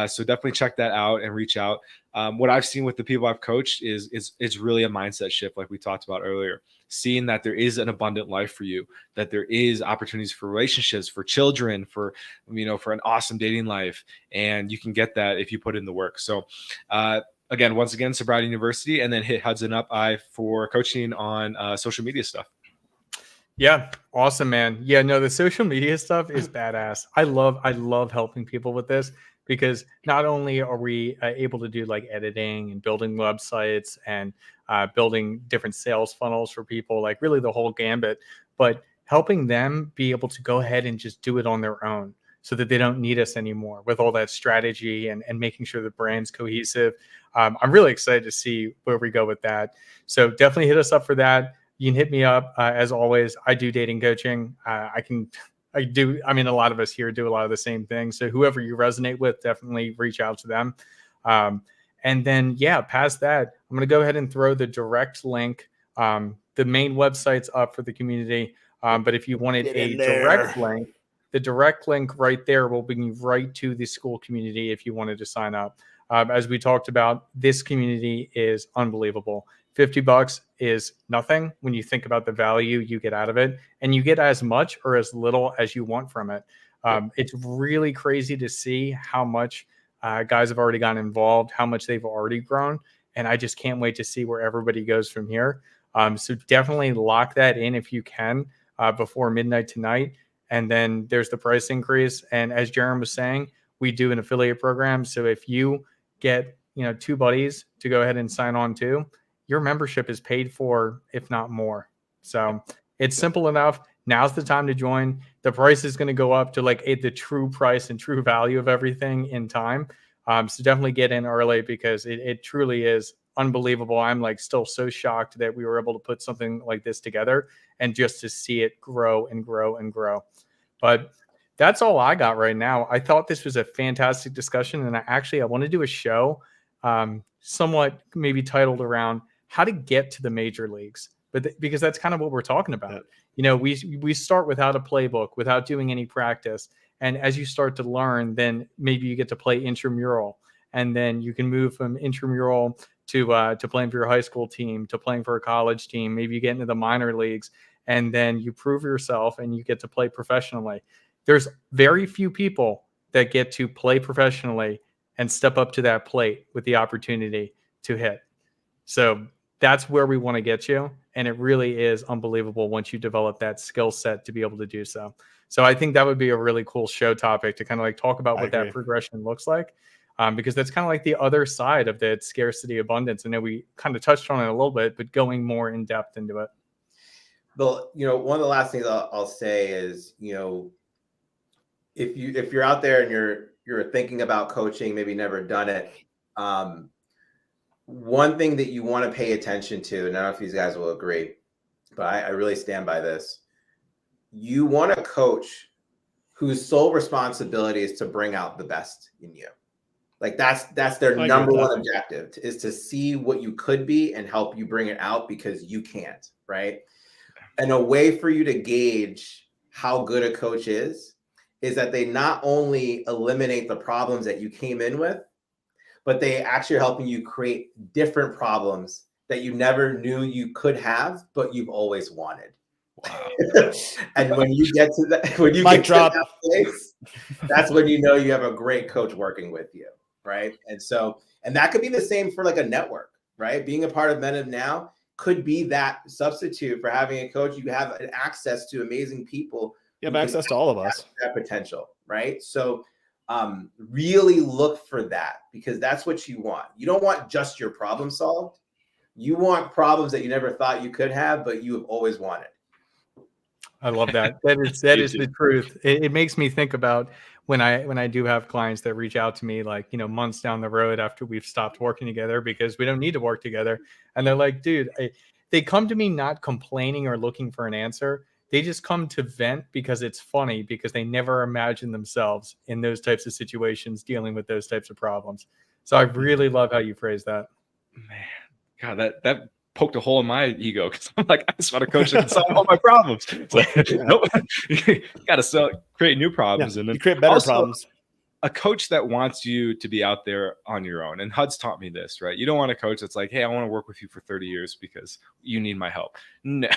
So definitely check that out and reach out. What I've seen with the people I've coached is it's really a mindset shift, like we talked about earlier. Seeing that there is an abundant life for you, that there is opportunities for relationships, for children, for an awesome dating life, and you can get that if you put in the work. So again, once again, Sobriety University, and then hit Hudson up for coaching on social media stuff. Yeah, awesome, man. Yeah, no, the social media stuff is badass. I love helping people with this, because not only are we able to do like editing and building websites and building different sales funnels for people, like really the whole gambit, but helping them be able to go ahead and just do it on their own, so that they don't need us anymore with all that strategy and making sure the brand's cohesive. I'm really excited to see where we go with that. So definitely hit us up for that. You can hit me up. As always, I do dating coaching. I mean, a lot of us here do a lot of the same things. So whoever you resonate with, definitely reach out to them. And then, yeah, past that, I'm going to go ahead and throw the direct link. The main website's up for the community. But if you wanted a direct link, the direct link right there will bring you right to the school community if you wanted to sign up. As we talked about, this community is unbelievable. $50 is nothing when you think about the value you get out of it, and you get as much or as little as you want from it. It's really crazy to see how much guys have already gotten involved, how much they've already grown, and I just can't wait to see where everybody goes from here. So definitely lock that in if you can before midnight tonight. And then there's the price increase. And as Jeremy was saying, we do an affiliate program. So if you get, two buddies to go ahead and sign on to, your membership is paid for, if not more. So it's simple enough. Now's the time to join. The price is going to go up to like the true price and true value of everything in time. So definitely get in early, because it truly is unbelievable. I'm like still so shocked that we were able to put something like this together, and just to see it grow and grow and grow. But that's all I got right now. I thought this was a fantastic discussion, and I want to do a show somewhat maybe titled around how to get to the major leagues, because that's kind of what we're talking about. Yeah. We start without a playbook, without doing any practice. And as you start to learn, then maybe you get to play intramural, and then you can move from intramural to playing for your high school team, to playing for a college team. Maybe you get into the minor leagues, and then you prove yourself and you get to play professionally. There's very few people that get to play professionally and step up to that plate with the opportunity to hit. So that's where we want to get you. And it really is unbelievable once you develop that skill set to be able to do so. So I think that would be a really cool show topic to kind of like talk about what that progression looks like. Because that's kind of like the other side of that scarcity abundance. I know we kind of touched on it a little bit, but going more in depth into it. But one of the last things I'll say is, if you're out there and you're thinking about coaching, maybe never done it, one thing that you want to pay attention to, and I don't know if these guys will agree, but I really stand by this. You want a coach whose sole responsibility is to bring out the best in you. Like that's their number one objective, is to see what you could be and help you bring it out, because you can't, right? And a way for you to gauge how good a coach is is that they not only eliminate the problems that you came in with, but they actually are helping you create different problems that you never knew you could have, but you've always wanted. Wow. And when you get to that, when you get to that place, that's when you know you have a great coach working with you, right? And so, and that could be the same for like a network, right? Being a part of Men of Now could be that substitute for having a coach. You have an access to amazing people. You have access to all of us. That potential, right? So really look for that, because that's what you want. You don't want just your problem solved. You want problems that you never thought you could have, but you have always wanted. I love that. That is the truth. It makes me think about when I do have clients that reach out to me, like, you know, months down the road after we've stopped working together because we don't need to work together. And they're like, dude, they come to me not complaining or looking for an answer. They just come to vent because it's funny, because they never imagined themselves in those types of situations dealing with those types of problems. So I really love how you phrase that. Man, God, that poked a hole in my ego, because I'm like, I just want a coach that can solve all my problems. It's like, nope, you got to create new problems, and then you create better problems. A coach that wants you to be out there on your own. And HUD's taught me this, right? You don't want a coach that's like, hey, I want to work with you for 30 years because you need my help. No,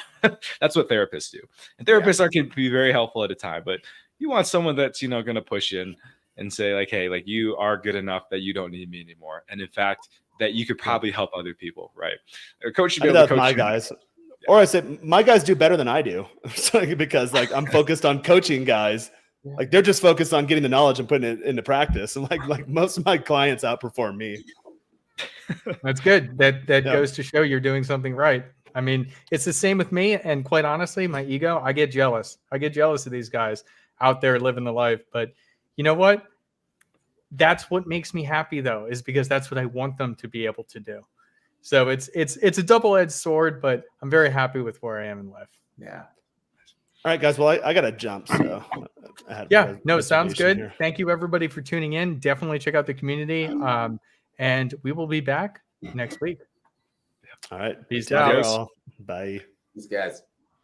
that's what therapists do. And therapists can be very helpful at a time, but you want someone that's, you know, going to push in and say like, hey, like, you are good enough that you don't need me anymore. And in fact, that you could probably help other people, right? A coach should be able to coach my guys. Or I said, my guys do better than I do. Because like I'm focused on coaching guys. Like they're just focused on getting the knowledge and putting it into practice. And like most of my clients outperform me. That's good. That goes to show you're doing something right. I mean, it's the same with me. And quite honestly, my ego, I get jealous. I get jealous of these guys out there living the life. But you know what? That's what makes me happy, though, is because that's what I want them to be able to do. So it's a double-edged sword, but I'm very happy with where I am in life. Yeah. All right, guys. Well, I got to jump. So sounds good. Here. Thank you, everybody, for tuning in. Definitely check out the community. And we will be back next week. All right. Peace out. Bye. These guys.